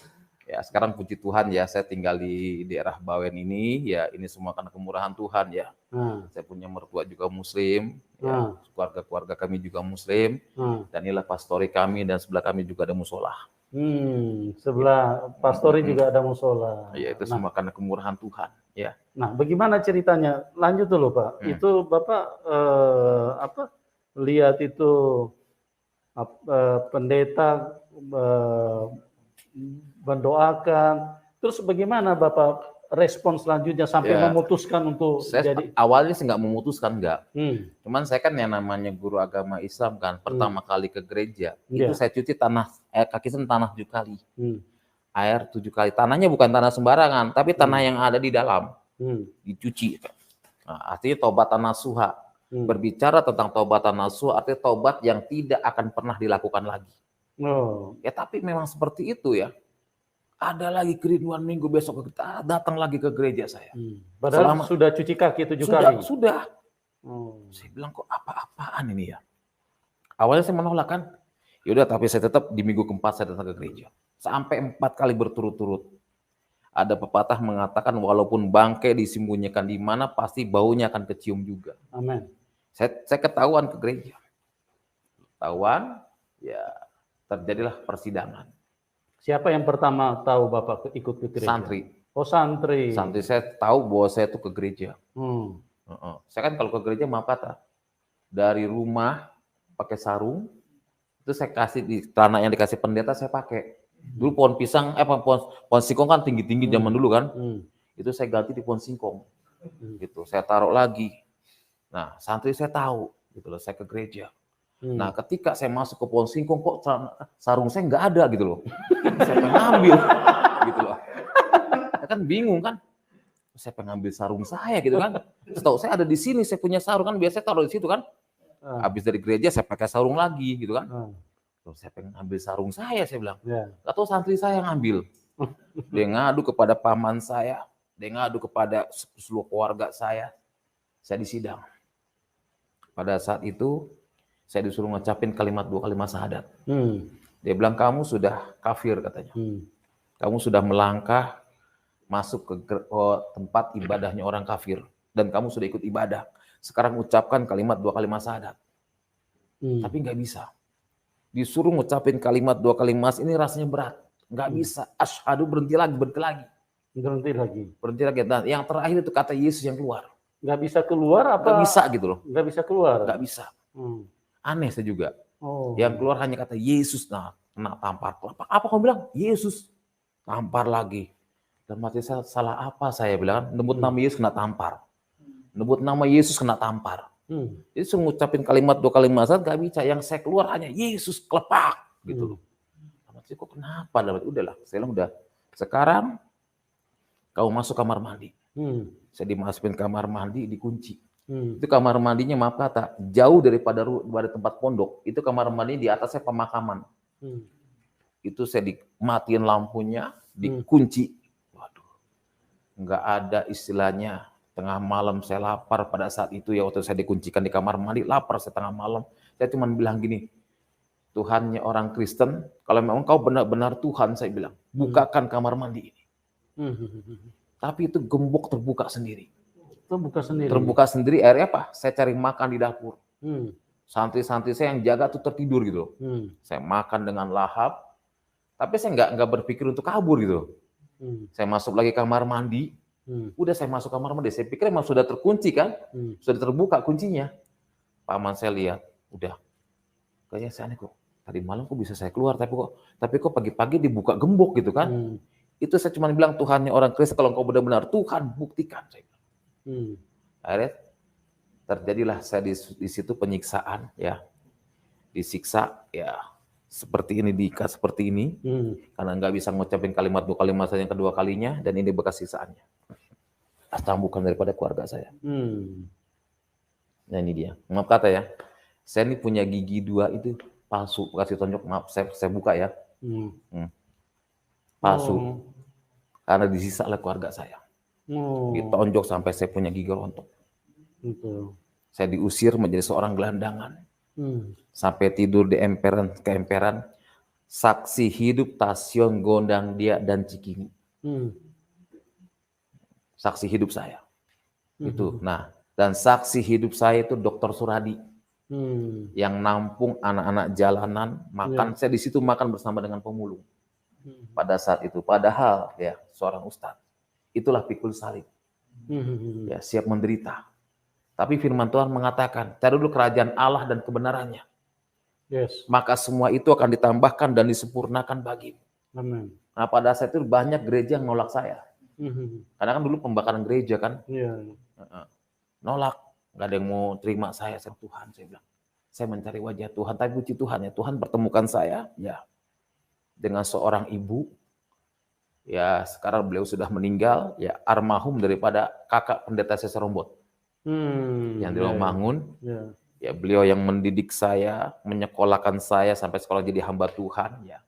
Ya, sekarang puji Tuhan ya, saya tinggal di daerah Bawen ini, ya ini semua karena kemurahan Tuhan ya. Saya punya mertua juga Muslim, ya, keluarga kami juga Muslim, dan inilah pastori kami dan sebelah kami juga ada musola. Sebelah pastori juga ada musola. Ya itu semua karena kemurahan Tuhan. Ya. Nah, bagaimana ceritanya? Lanjut dulu Pak. Itu Bapak lihat itu pendeta mendoakan, terus bagaimana Bapak respon selanjutnya sampai memutuskan untuk jadi? Awalnya sih nggak memutuskan, nggak. Cuman saya kan yang namanya guru agama Islam kan, pertama kali ke gereja, itu saya cuci kaki saya tanah 7 kali. Air 7 kali. Tanahnya bukan tanah sembarangan, tapi tanah yang ada di dalam. Dicuci. Nah, artinya taubat nasuha. Berbicara tentang taubat nasuha, artinya taubat yang tidak akan pernah dilakukan lagi. Ya tapi memang seperti itu ya. Ada lagi kerinduan minggu besok kita datang lagi ke gereja saya. Padahal sudah cuci kaki 7 kali. Sudah. Saya bilang kok apa-apaan ini ya. Awalnya saya menolak kan. Yaudah tapi saya tetap di minggu keempat saya datang ke gereja. Sampai 4 kali berturut-turut. Ada pepatah mengatakan walaupun bangkai disembunyikan di mana pasti baunya akan kecium juga. Amin. Saya ketahuan ke gereja. Ketahuan ya. Terjadilah persidangan. Siapa yang pertama tahu Bapak ikut ke gereja? Santri. Oh santri. Santri saya tahu bahwa saya itu ke gereja. Saya kan kalau ke gereja maaf kata, dari rumah pakai sarung, itu saya kasih di tanah yang dikasih pendeta saya pakai. Dulu pohon pisang, pohon singkong kan tinggi-tinggi zaman dulu kan. Itu saya ganti di pohon singkong. Gitu, saya taruh lagi. Nah santri saya tahu, gitu loh, saya ke gereja. Nah, ketika saya masuk ke pohon singkong, kok sarung saya nggak ada gitu loh. Saya pengen ambil, gitu loh. Saya kan bingung kan. Saya pengen ambil sarung saya gitu kan. Setahu saya ada di sini, saya punya sarung kan, biasanya taruh di situ kan. Habis dari gereja saya pakai sarung lagi gitu kan. Terus saya pengen ambil sarung saya bilang. Gak tahu santri saya yang ambil. Dia ngadu kepada paman saya, dia ngadu kepada seluruh keluarga saya disidang. Pada saat itu saya disuruh ngucapin dua kalimat syahadat. Dia bilang, kamu sudah kafir katanya. Kamu sudah melangkah masuk ke tempat ibadahnya orang kafir dan kamu sudah ikut ibadah. Sekarang ucapkan dua kalimat syahadat. Tapi nggak bisa. Disuruh ngucapin dua kalimat ini rasanya berat. Nggak bisa. Asyhadu berhenti lagi. Berhenti lagi. Dan yang terakhir itu kata Yesus yang keluar. Nggak bisa keluar apa? Nggak bisa gitu loh. Nggak bisa keluar? Nggak bisa. Aneh saya juga. Yang keluar hanya kata Yesus. Nah, kena tampar. Apa kamu bilang? Yesus. Tampar lagi. Dan mati saya, salah apa saya bilang? Nebut nama Yesus kena tampar. Nebut nama Yesus kena tampar. Jadi saya ngucapin dua kalimat syahadat nggak bisa. Yang saya keluar hanya Yesus, kelepak gitu loh. Mati kok kenapa? Udahlah, saya bilang udah. Sekarang kau masuk kamar mandi. Saya dimasukin kamar mandi, dikunci. Itu kamar mandinya, maaf kata, jauh daripada tempat pondok. Itu kamar mandi di atasnya pemakaman. Itu saya dimatiin lampunya, dikunci. Nggak ada istilahnya tengah malam saya lapar pada saat itu ya, waktu saya dikuncikan di kamar mandi, lapar saya tengah malam. Saya cuma bilang gini, Tuhannya orang Kristen, kalau memang kau benar-benar Tuhan, saya bilang, bukakan kamar mandi ini. Tapi itu gembok terbuka sendiri. Terbuka sendiri, akhirnya apa? Saya cari makan di dapur. Santri-santri saya yang jaga tuh tertidur gitu. Saya makan dengan lahap, tapi saya nggak berpikir untuk kabur gitu. Saya masuk lagi kamar mandi, udah saya masuk kamar mandi, saya pikir emang sudah terkunci kan, sudah terbuka kuncinya. Paman saya lihat, udah, kayaknya saya aneh kok, tadi malam kok bisa saya keluar, tapi kok pagi-pagi dibuka gembok gitu kan. Itu saya cuma bilang, Tuhannya orang Kristen, kalau engkau benar-benar Tuhan, buktikan. Saya bilang. Akhirnya terjadilah saya di situ penyiksaan, ya, disiksa, ya. Seperti ini, diikat seperti ini, karena nggak bisa ngucapin dua kalimat saya yang kedua kalinya, dan ini bekas siksaannya. Bukan daripada keluarga saya. Nah ini dia, maaf kata ya, saya ini punya gigi 2 itu palsu, kasih tonjok, maaf saya buka ya, palsu, karena disiksa oleh keluarga saya, ditonjok sampai saya punya gigi rontok. Saya diusir menjadi seorang gelandangan. Sampai tidur di keemperan, saksi hidup Stasiun Gondang Dia dan Cikini. Saksi hidup saya. Itu. Nah, dan saksi hidup saya itu Dr. Suradi. Yang nampung anak-anak jalanan, makan. Saya di situ makan bersama dengan pemulung. Pada saat itu, padahal ya seorang ustadz. Itulah pikul salib. Ya, siap menderita. Tapi firman Tuhan mengatakan, cari dulu kerajaan Allah dan kebenarannya. Maka semua itu akan ditambahkan dan disempurnakan bagimu. Nah pada saat itu banyak gereja yang nolak saya. Karena kan dulu pembakaran gereja kan. Nolak. Gak ada yang mau terima saya. Tuhan, saya bilang. Saya mencari wajah Tuhan. Tapi puji Tuhan ya. Tuhan pertemukan saya ya dengan seorang ibu. Ya sekarang beliau sudah meninggal. Ya almarhum daripada kakak pendeta Cesar Rombot. Yang di Romangun, ya beliau yang mendidik saya, menyekolahkan saya sampai sekolah jadi hamba Tuhan, ya.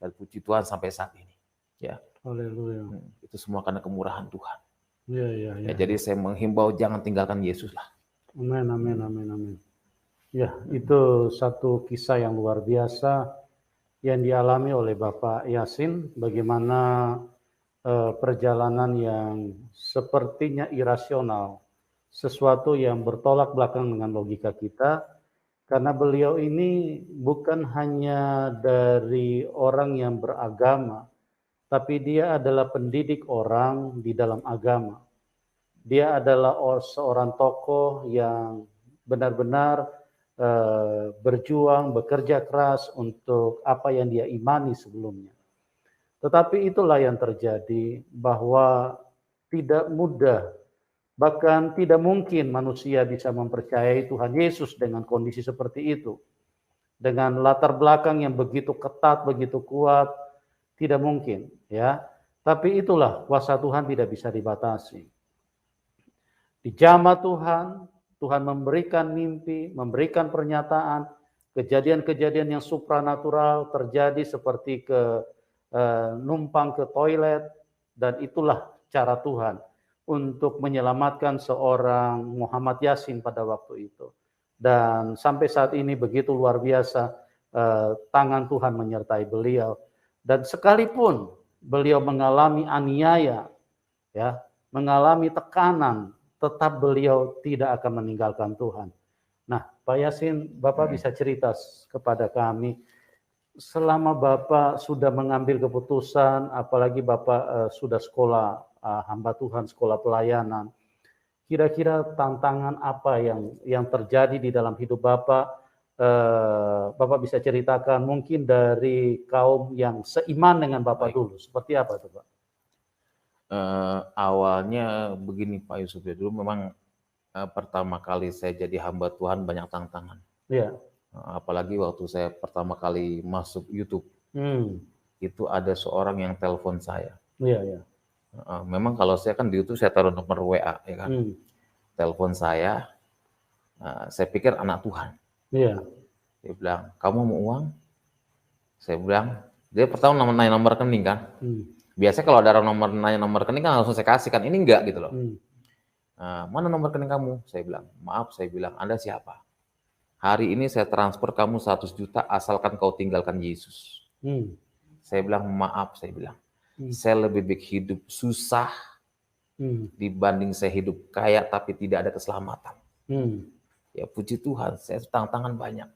Dan puji Tuhan sampai saat ini, ya. Haleluya. Itu semua karena kemurahan Tuhan. Ya. Jadi saya menghimbau jangan tinggalkan Yesus lah. Amin. Ya, itu satu kisah yang luar biasa yang dialami oleh Bapak Yasin, bagaimana perjalanan yang sepertinya irasional, sesuatu yang bertolak belakang dengan logika kita, karena beliau ini bukan hanya dari orang yang beragama, tapi dia adalah pendidik orang di dalam agama. Dia adalah seorang tokoh yang benar-benar berjuang, bekerja keras untuk apa yang dia imani sebelumnya. Tetapi itulah yang terjadi, bahwa tidak mudah, bahkan tidak mungkin manusia bisa mempercayai Tuhan Yesus dengan kondisi seperti itu. Dengan latar belakang yang begitu ketat, begitu kuat, tidak mungkin, ya. Tapi itulah kuasa Tuhan tidak bisa dibatasi. dijamah Tuhan, Tuhan memberikan mimpi, memberikan pernyataan, kejadian-kejadian yang supranatural terjadi seperti numpang ke toilet, dan itulah cara Tuhan untuk menyelamatkan seorang Muhammad Yasin pada waktu itu. Dan sampai saat ini begitu luar biasa tangan Tuhan menyertai beliau. Dan sekalipun beliau mengalami aniaya, ya, mengalami tekanan, tetap beliau tidak akan meninggalkan Tuhan. Nah, Pak Yasin, Bapak bisa cerita kepada kami, selama Bapak sudah mengambil keputusan, apalagi Bapak sudah sekolah hamba Tuhan, sekolah pelayanan, kira-kira tantangan apa yang terjadi di dalam hidup Bapak? Bapak bisa ceritakan mungkin dari kaum yang seiman dengan Bapak dulu, seperti apa tuh Pak? Awalnya begini Pak Yusuf, ya dulu memang pertama kali saya jadi hamba Tuhan banyak tantangan. Iya. Apalagi waktu saya pertama kali masuk YouTube, itu ada seorang yang telepon saya. Iya, iya. Memang kalau saya kan di YouTube saya taruh nomor WA, ya kan. Telepon saya pikir anak Tuhan. Iya. Dia bilang, kamu mau uang? Saya bilang, dia pertama nanya nomor rekening kan. Biasanya kalau ada nanya nomor rekening kan langsung saya kasih kan, ini enggak gitu loh. Mana nomor rekening kamu? Saya bilang, maaf, saya bilang, Anda siapa? Hari ini saya transfer kamu 100 juta asalkan kau tinggalkan Yesus. Saya bilang, maaf, saya bilang. Saya lebih baik hidup susah dibanding saya hidup kaya tapi tidak ada keselamatan. Ya puji Tuhan, saya tantangan banyak.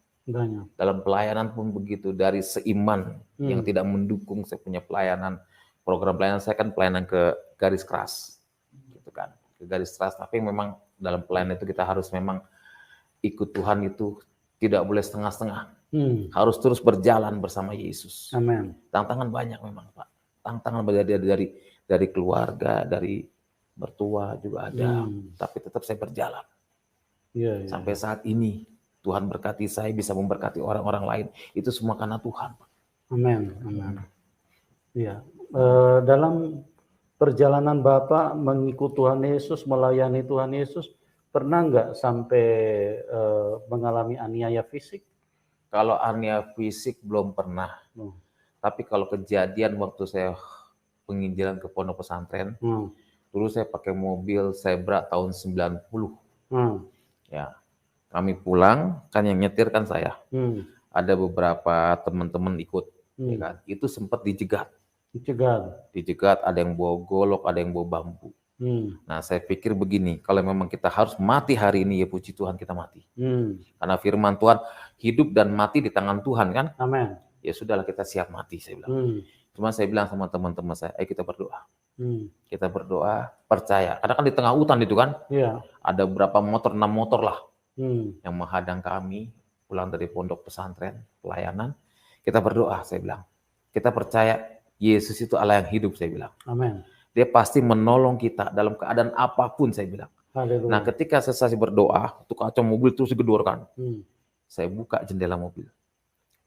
Dalam pelayanan pun begitu, dari seiman yang tidak mendukung saya punya pelayanan. Program pelayanan saya kan pelayanan ke garis keras. Gitu kan, ke garis keras, tapi memang dalam pelayanan itu kita harus memang ikut Tuhan itu tidak boleh setengah-setengah. Harus terus berjalan bersama Yesus. Amin. Tantangan banyak memang Pak. Tantangan dari keluarga, dari mertua juga ada. Tapi tetap saya berjalan. Sampai saat ini Tuhan berkati saya, bisa memberkati orang-orang lain. Itu semua karena Tuhan. Amin. Amin. Ya. Dalam perjalanan Bapak mengikut Tuhan Yesus, melayani Tuhan Yesus, pernah nggak sampai mengalami aniaya fisik? Kalau aniaya fisik belum pernah. Tapi kalau kejadian waktu saya penginjilan ke pondok pesantren, dulu saya pakai mobil Zebra tahun 90. Ya, kami pulang, kan yang nyetir kan saya. Ada beberapa teman-teman ikut, ya kan? Itu sempat dijegat. Dijegat, ada yang bawa golok, ada yang bawa bambu. Nah, saya pikir begini, kalau memang kita harus mati hari ini, ya puji Tuhan kita mati. Karena firman Tuhan, hidup dan mati di tangan Tuhan kan? Amin. Ya sudahlah, kita siap mati, saya bilang. Cuma saya bilang sama teman-teman saya, ayo kita berdoa. Kita berdoa, percaya. Karena kan di tengah hutan itu kan, ada berapa motor, 6 motor lah, yang menghadang kami, pulang dari pondok pesantren, pelayanan. Kita berdoa, saya bilang. Kita percaya, Yesus itu Allah yang hidup, saya bilang. Amin. Dia pasti menolong kita dalam keadaan apapun, saya bilang. Haleluya. Nah, ketika selesai berdoa, untuk kaca mobil terus digedorkan. Saya buka jendela mobil.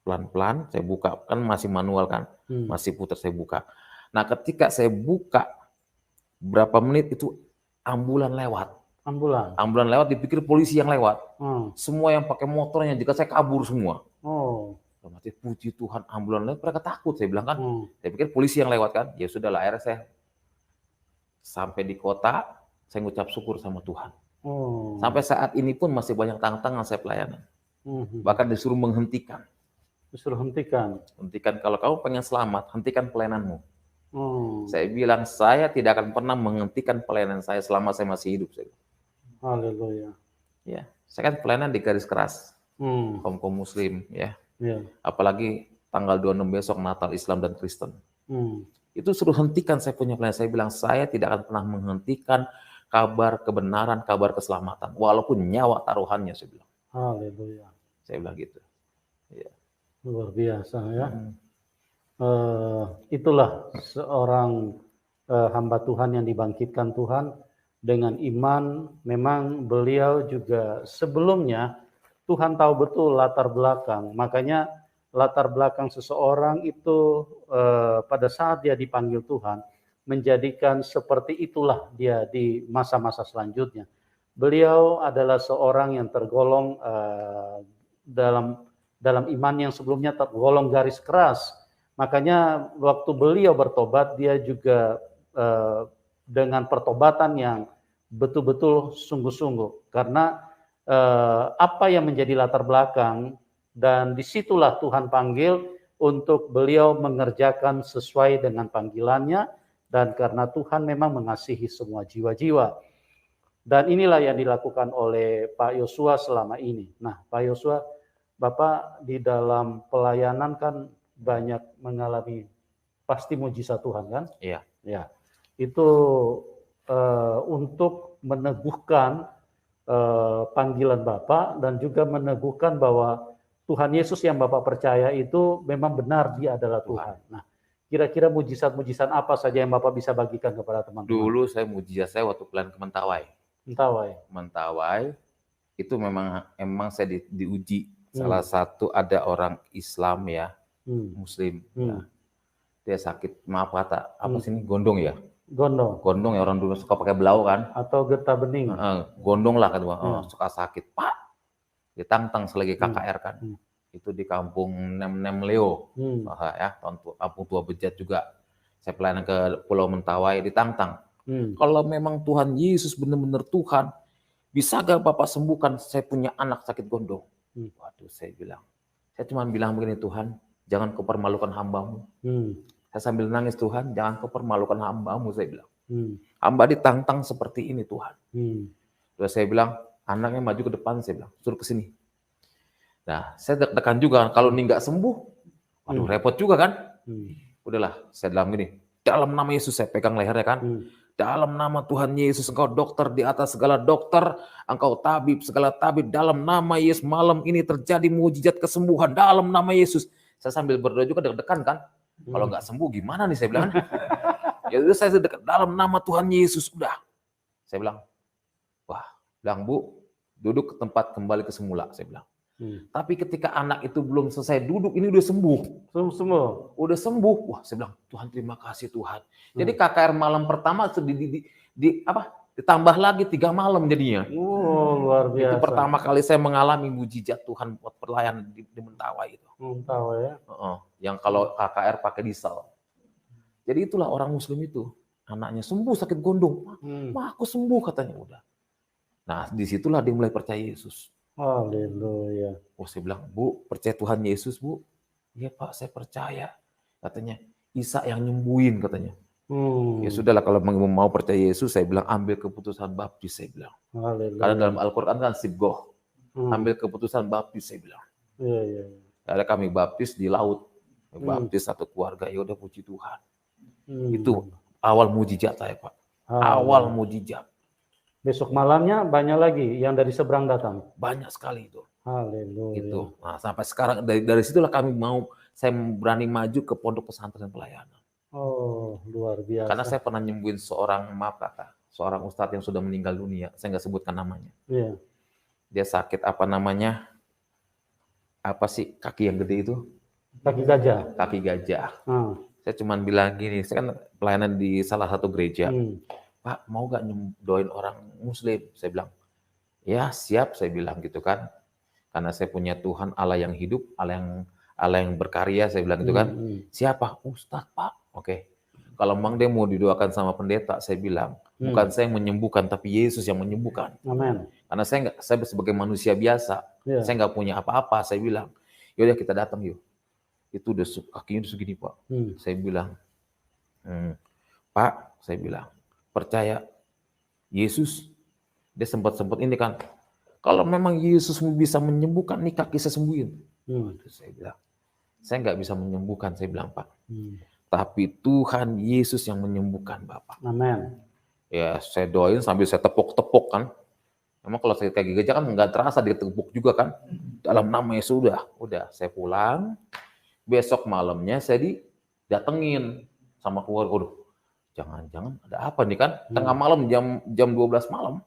Pelan-pelan saya buka, kan masih manual kan, masih putar, saya buka. Nah, ketika saya buka, berapa menit itu ambulan lewat. Ambulan lewat, dipikir polisi yang lewat. Semua yang pakai motornya, jika saya kabur semua. Berarti puji Tuhan, ambulan lewat, mereka takut, saya bilang kan. Saya pikir polisi yang lewat kan, ya sudahlah, akhirnya saya sampai di kota, saya ngucap syukur sama Tuhan. Sampai saat ini pun masih banyak tantangan saya pelayanan. Bahkan disuruh menghentikan. Hentikan, kalau kamu pengen selamat, hentikan pelayananmu. Saya bilang, saya tidak akan pernah menghentikan pelayanan saya selama saya masih hidup. Haleluya. Ya, saya kan pelayanan di garis keras, kaum muslim, ya. Apalagi tanggal 26 besok Natal Islam dan Kristen. Itu suruh hentikan saya punya pelayanan. Saya bilang, saya tidak akan pernah menghentikan kabar kebenaran, kabar keselamatan, walaupun nyawa taruhannya, saya bilang. Haleluya. Saya bilang gitu. Ya. Luar biasa ya. Itulah seorang hamba Tuhan yang dibangkitkan Tuhan dengan iman. Memang beliau juga sebelumnya Tuhan tahu betul latar belakang. Makanya latar belakang seseorang itu pada saat dia dipanggil Tuhan menjadikan seperti itulah dia di masa-masa selanjutnya. beliau adalah seorang yang tergolong dalam iman yang sebelumnya tergolong garis keras. Makanya waktu beliau bertobat, dia juga dengan pertobatan yang betul-betul sungguh-sungguh. Karena apa yang menjadi latar belakang, dan disitulah Tuhan panggil untuk beliau mengerjakan sesuai dengan panggilannya, dan karena Tuhan memang mengasihi semua jiwa-jiwa. Dan inilah yang dilakukan oleh Pak Yosua selama ini. Nah, Pak Yosua, Bapak di dalam pelayanan kan banyak mengalami pasti mujizat Tuhan kan? Iya. Ya. Itu untuk meneguhkan panggilan Bapak dan juga meneguhkan bahwa Tuhan Yesus yang Bapak percaya itu memang benar, Dia adalah Tuhan. Nah, kira-kira mujizat-mujizat apa saja yang Bapak bisa bagikan kepada teman-teman? Dulu mujizat saya waktu pelayanan ke Mentawai. Itu memang saya diuji. Salah satu ada orang Islam ya, Muslim. Ya. Dia sakit, maaf kata, apa sih ini, gondong ya? Gondong ya, orang dulu suka pakai belau kan? Atau getah bening. Gondong lah kan, suka sakit. Pak, ditantang selagi KKR kan. Itu di kampung Nem Leo, ya, kampung Tua Bejat juga. Saya pelayanan ke Pulau Mentawai, ditantang. Kalau memang Tuhan Yesus benar-benar Tuhan, bisa gak Bapak sembuhkan saya punya anak sakit gondong? Waduh, saya cuma bilang begini, Tuhan, jangan kau permalukan hamba-Mu. Saya sambil nangis, Tuhan, jangan kau permalukan hamba-Mu, saya bilang. Hamba ditantang seperti ini, Tuhan. Terus saya bilang, anaknya maju ke depan, saya bilang, suruh ke sini. Nah, saya deg-degan juga, kalau ini nggak sembuh, waduh, repot juga kan? Udahlah, saya bilang gini, dalam nama Yesus, saya pegang lehernya kan. Dalam nama Tuhan Yesus, engkau dokter di atas segala dokter, engkau tabib segala tabib, dalam nama Yesus malam ini terjadi mujizat kesembuhan, dalam nama Yesus. Saya sambil berdoa juga deg-degan kan, kalau nggak sembuh gimana nih, saya bilang. Ya udah, saya dekat, dalam nama Tuhan Yesus, udah. Saya bilang, Bu, duduk ke tempat, kembali ke semula, saya bilang. Tapi ketika anak itu belum selesai duduk, ini udah sembuh. Udah sembuh. Wah, saya bilang, Tuhan terima kasih Tuhan. Jadi KKR malam pertama ditambah lagi 3 malam jadinya. Luar biasa. Itu pertama kali saya mengalami mujizat Tuhan buat pelayan di Mentawai itu. Mentawai ya. Yang kalau KKR pakai diesel. Jadi itulah orang Muslim itu. Anaknya sembuh sakit gondong. Aku sembuh katanya, udah. Nah, disitulah dia mulai percaya Yesus. Haleluya. Saya bilang, Bu, percaya Tuhan Yesus, Bu? Iya Pak, saya percaya. Katanya, Isa yang nyembuhin katanya. Ya sudahlah, kalau mau percaya Yesus, saya bilang ambil keputusan baptis, saya bilang. Haleluya. Karena dalam Al-Quran kan sibgoh. Ambil keputusan baptis, saya bilang. Iya. Ada kami baptis di laut. Baptis satu keluarga, ya udah, puji Tuhan. Itu awal mujizat saya, Pak. Awal mujizat. Besok malamnya banyak lagi yang dari seberang datang. Banyak sekali itu. Haleluya. Itu. Nah, sampai sekarang dari situlah saya berani maju ke pondok pesantren pelayanan. Luar biasa. Karena saya pernah nyembuhin seorang ustadz yang sudah meninggal dunia. Saya nggak sebutkan namanya. Iya. Dia sakit kaki yang gede itu? Kaki gajah. Kaki gajah. Saya cuma bilang gini, saya kan pelayanan di salah satu gereja. Pak, mau gak doain orang Muslim? Saya bilang, ya siap, saya bilang gitu kan. Karena saya punya Tuhan Allah yang hidup, Allah yang berkarya, saya bilang gitu kan. Siapa? Ustadz, Pak. Oke. Kalau memang dia mau didoakan sama pendeta, saya bilang, bukan saya yang menyembuhkan, tapi Yesus yang menyembuhkan. Amin. Karena saya sebagai manusia biasa, saya nggak punya apa-apa, saya bilang, yaudah kita datang yuk. Itu udah kakinya udah segini, Pak. Saya bilang, Pak, saya bilang, percaya Yesus, dia sempat ini kan, kalau memang Yesus bisa menyembuhkan, nih kaki saya sembuhin. Saya bilang, saya nggak bisa menyembuhkan, saya bilang, Pak. Tapi Tuhan Yesus yang menyembuhkan, Bapak. Amin. Ya, saya doain sambil saya tepuk-tepuk kan. Memang kalau saya kaki gajah kan nggak terasa ditepuk juga kan. Dalam nama Yesus udah saya pulang. Besok malamnya saya didatengin sama keluarga. Jangan-jangan ada apa nih kan? Tengah malam jam 12 malam.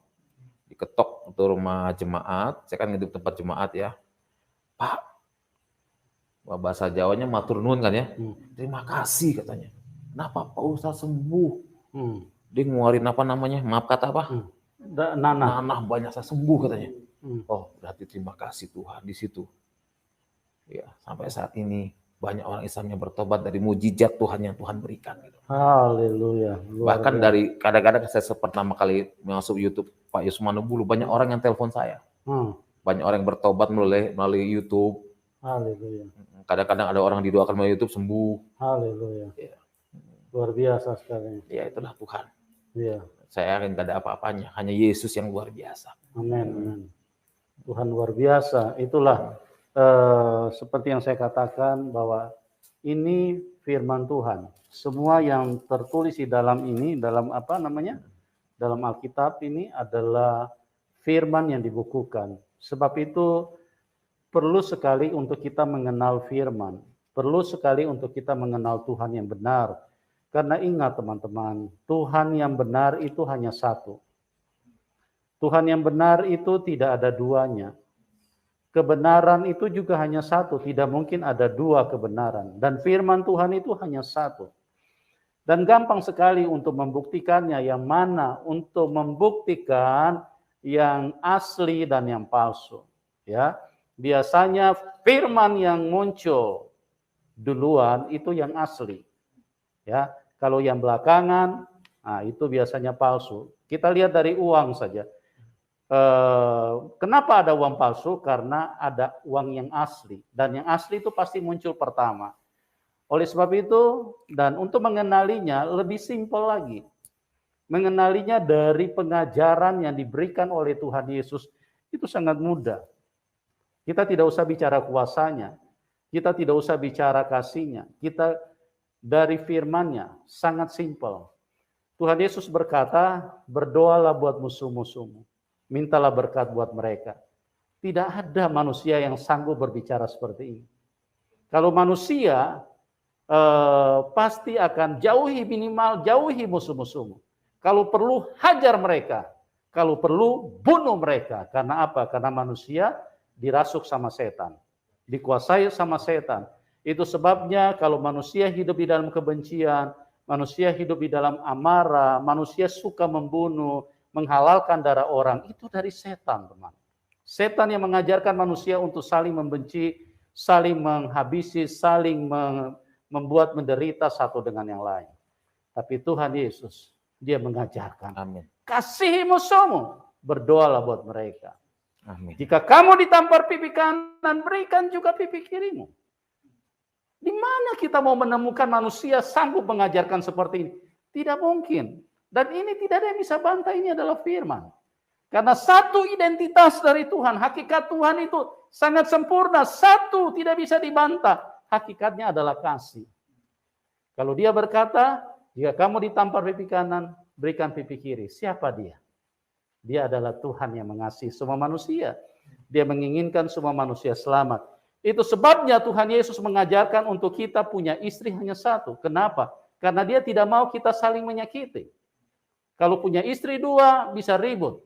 Diketok ke rumah jemaat. Saya kan ngedip tempat jemaat ya. Pak, bahasa Jawanya matur nuwun kan ya. Terima kasih katanya. Kenapa Pak Ustadz sembuh? Dia ngeluarin maaf kata apa? nanah banyak saya sembuh katanya. Oh, berarti terima kasih Tuhan di situ. Ya, sampai saat ini banyak orang Islam yang bertobat dari mujizat Tuhan yang Tuhan berikan. Gitu. Haleluya. Bahkan dari kadang-kadang saya pertama kali masuk YouTube Pak Yusman Nubulu, banyak orang yang telepon saya. Banyak orang yang bertobat melalui YouTube. Haleluya. Kadang-kadang ada orang didoakan melalui YouTube sembuh. Haleluya. Ya. Luar biasa sekali. Ya, itulah Tuhan. Ya. Saya yakin tidak ada apa-apanya, hanya Yesus yang luar biasa. Amin. Tuhan luar biasa. Itulah seperti yang saya katakan bahwa ini firman Tuhan. Semua yang tertulis di dalam ini, dalam dalam Alkitab ini adalah firman yang dibukukan. Sebab itu perlu sekali untuk kita mengenal firman. Perlu sekali untuk kita mengenal Tuhan yang benar. Karena ingat teman-teman, Tuhan yang benar itu hanya satu. Tuhan yang benar itu tidak ada duanya. Kebenaran itu juga hanya satu, tidak mungkin ada dua kebenaran. Dan firman Tuhan itu hanya satu. Dan gampang sekali untuk membuktikannya, yang mana untuk membuktikan yang asli dan yang palsu. Ya, biasanya firman yang muncul duluan itu yang asli. Ya, kalau yang belakangan, itu biasanya palsu. Kita lihat dari uang saja. Kenapa ada uang palsu? Karena ada uang yang asli. Dan yang asli itu pasti muncul pertama. Oleh sebab itu, dan untuk mengenalinya lebih simpel lagi. Mengenalinya dari pengajaran yang diberikan oleh Tuhan Yesus, itu sangat mudah. Kita tidak usah bicara kuasanya. Kita tidak usah bicara kasihnya. Kita dari firman-Nya, sangat simpel. Tuhan Yesus berkata, berdoalah buat musuh-musuhmu. Mintalah berkat buat mereka. Tidak ada manusia yang sanggup berbicara seperti ini. Kalau manusia pasti akan jauhi musuh-musuhmu. Kalau perlu hajar mereka. Kalau perlu bunuh mereka. Karena apa? Karena manusia dirasuk sama setan. Dikuasai sama setan. Itu sebabnya kalau manusia hidup di dalam kebencian, manusia hidup di dalam amarah, manusia suka membunuh, menghalalkan darah orang, itu dari setan, teman. Setan yang mengajarkan manusia untuk saling membenci, saling menghabisi, saling membuat menderita satu dengan yang lain. Tapi Tuhan Yesus, Dia mengajarkan, amin, kasihi musuhmu, berdoalah buat mereka. Amin. Jika kamu ditampar pipi kanan, berikan juga pipi kirimu. Di mana kita mau menemukan manusia sanggup mengajarkan seperti ini? Tidak mungkin. Dan ini tidak ada yang bisa bantah, ini adalah firman. Karena satu identitas dari Tuhan, hakikat Tuhan itu sangat sempurna, satu tidak bisa dibantah. Hakikatnya adalah kasih. Kalau Dia berkata, jika kamu ditampar pipi kanan, berikan pipi kiri. Siapa Dia? Dia adalah Tuhan yang mengasihi semua manusia. Dia menginginkan semua manusia selamat. Itu sebabnya Tuhan Yesus mengajarkan untuk kita punya istri hanya satu. Kenapa? Karena Dia tidak mau kita saling menyakiti. Kalau punya istri dua, bisa ribut.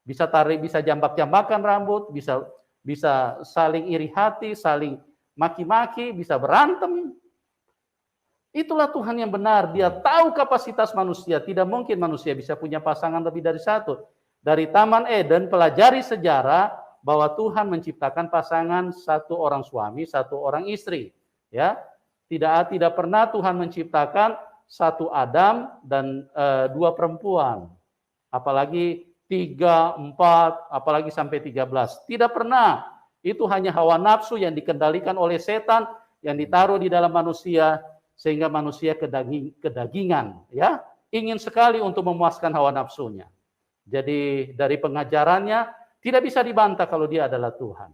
Bisa bisa jambak-jambakan rambut, bisa saling iri hati, saling maki-maki, bisa berantem. Itulah Tuhan yang benar. Dia tahu kapasitas manusia. Tidak mungkin manusia bisa punya pasangan lebih dari satu. Dari Taman Eden, pelajari sejarah bahwa Tuhan menciptakan pasangan satu orang suami, satu orang istri. Ya, tidak pernah Tuhan menciptakan satu Adam dan dua perempuan. Apalagi 3, 4, apalagi sampai 13. Tidak pernah. Itu hanya hawa nafsu yang dikendalikan oleh setan, yang ditaruh di dalam manusia, sehingga manusia kedagingan. Ya, ingin sekali untuk memuaskan hawa nafsunya. Jadi dari pengajarannya, tidak bisa dibantah kalau Dia adalah Tuhan.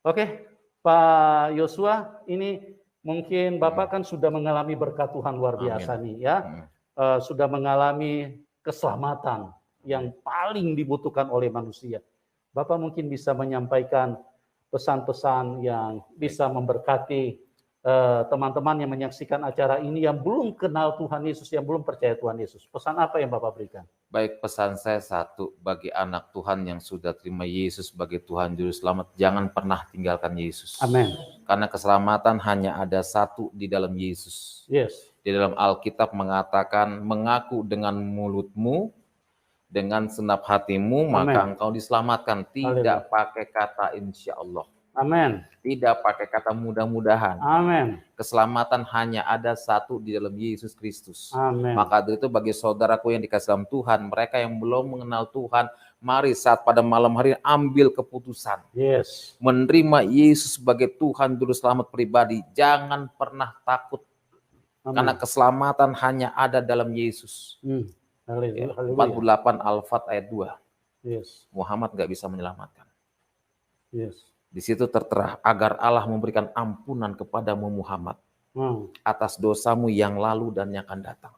Oke, Pak Yosua, ini mungkin Bapak kan sudah mengalami berkat Tuhan luar biasa. Amin. Nih ya. Sudah mengalami keselamatan yang paling dibutuhkan oleh manusia. Bapak mungkin bisa menyampaikan pesan-pesan yang bisa memberkati teman-teman yang menyaksikan acara ini yang belum kenal Tuhan Yesus, yang belum percaya Tuhan Yesus. Pesan apa yang Bapak berikan? Baik, pesan saya satu, bagi anak Tuhan yang sudah terima Yesus sebagai Tuhan Juru Selamat, jangan pernah tinggalkan Yesus. Amin. Karena keselamatan hanya ada satu di dalam Yesus. Yes. Di dalam Alkitab mengatakan, mengaku dengan mulutmu Dengan senap hatimu maka engkau diselamatkan. Tidak pakai kata insya Allah. Amin. Tidak pakai kata mudah-mudahan. Amin. Keselamatan hanya ada satu di dalam Yesus Kristus. Amin. Maka dari itu bagi saudaraku yang dikasih dalam Tuhan, mereka yang belum mengenal Tuhan, mari saat pada malam hari ambil keputusan. Yes. Menerima Yesus sebagai Tuhan Juru Selamat pribadi. Jangan pernah takut. Amin. Karena keselamatan hanya ada dalam Yesus. 48 Al-Fat ayat 2. Yes. Muhammad gak bisa menyelamatkan. Yes. Di situ tertera agar Allah memberikan ampunan kepadamu Muhammad atas dosamu yang lalu dan yang akan datang.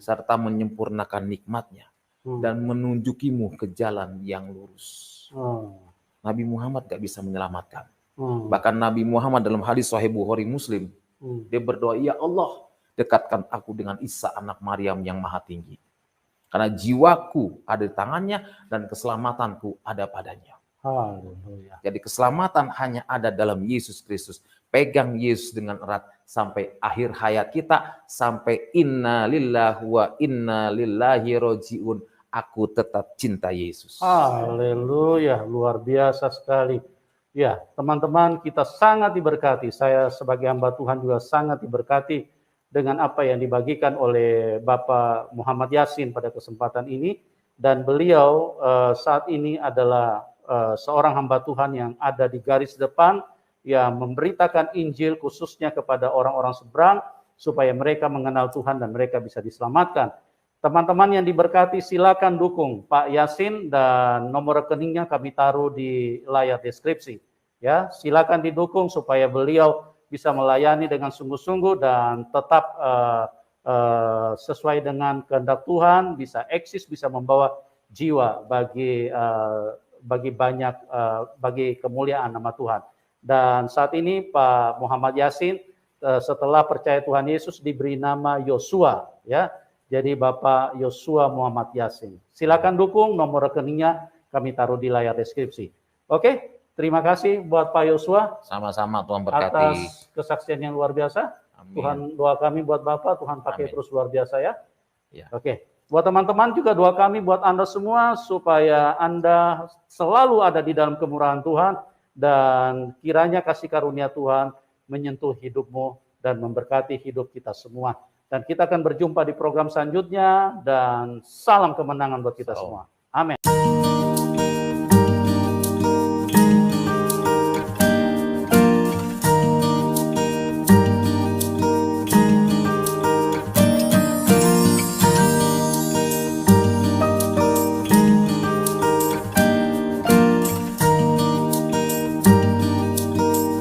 Serta menyempurnakan nikmatnya dan menunjukimu ke jalan yang lurus. Nabi Muhammad gak bisa menyelamatkan. Bahkan Nabi Muhammad dalam hadis Sahih Bukhari Muslim, dia berdoa, ya Allah, dekatkan aku dengan Isa anak Maryam yang maha tinggi. Karena jiwaku ada di tangannya dan keselamatanku ada padanya. Haleluya. Jadi keselamatan hanya ada dalam Yesus Kristus. Pegang Yesus dengan erat sampai akhir hayat kita, sampai inna lillahi wa inna lillahi roji'un. Aku tetap cinta Yesus. Haleluya, luar biasa sekali. Ya, teman-teman, kita sangat diberkati. Saya sebagai hamba Tuhan juga sangat diberkati dengan apa yang dibagikan oleh Bapak Muhammad Yasin pada kesempatan ini. Dan beliau saat ini adalah seorang hamba Tuhan yang ada di garis depan, yang memberitakan Injil khususnya kepada orang-orang seberang, supaya mereka mengenal Tuhan dan mereka bisa diselamatkan. Teman-teman yang diberkati, silakan dukung Pak Yasin, dan nomor rekeningnya kami taruh di layar deskripsi. Ya, silakan didukung supaya beliau bisa melayani dengan sungguh-sungguh dan tetap sesuai dengan kehendak Tuhan, bisa eksis, bisa membawa jiwa bagi banyak, bagi kemuliaan nama Tuhan. Dan saat ini Pak Muhammad Yasin setelah percaya Tuhan Yesus diberi nama Yosua, ya. Jadi Bapak Yosua Muhammad Yasin. Silakan dukung, nomor rekeningnya kami taruh di layar deskripsi. Oke, terima kasih buat Pak Yosua. Sama-sama, Tuhan berkati. Atas kesaksian yang luar biasa. Amin. Tuhan, doa kami buat Bapak, Tuhan pakai terus luar biasa ya. Oke, buat teman-teman juga doa kami buat Anda semua supaya Anda selalu ada di dalam kemurahan Tuhan, dan kiranya kasih karunia Tuhan menyentuh hidupmu dan memberkati hidup kita semua. Dan kita akan berjumpa di program selanjutnya, dan salam kemenangan buat kita semua. Amin.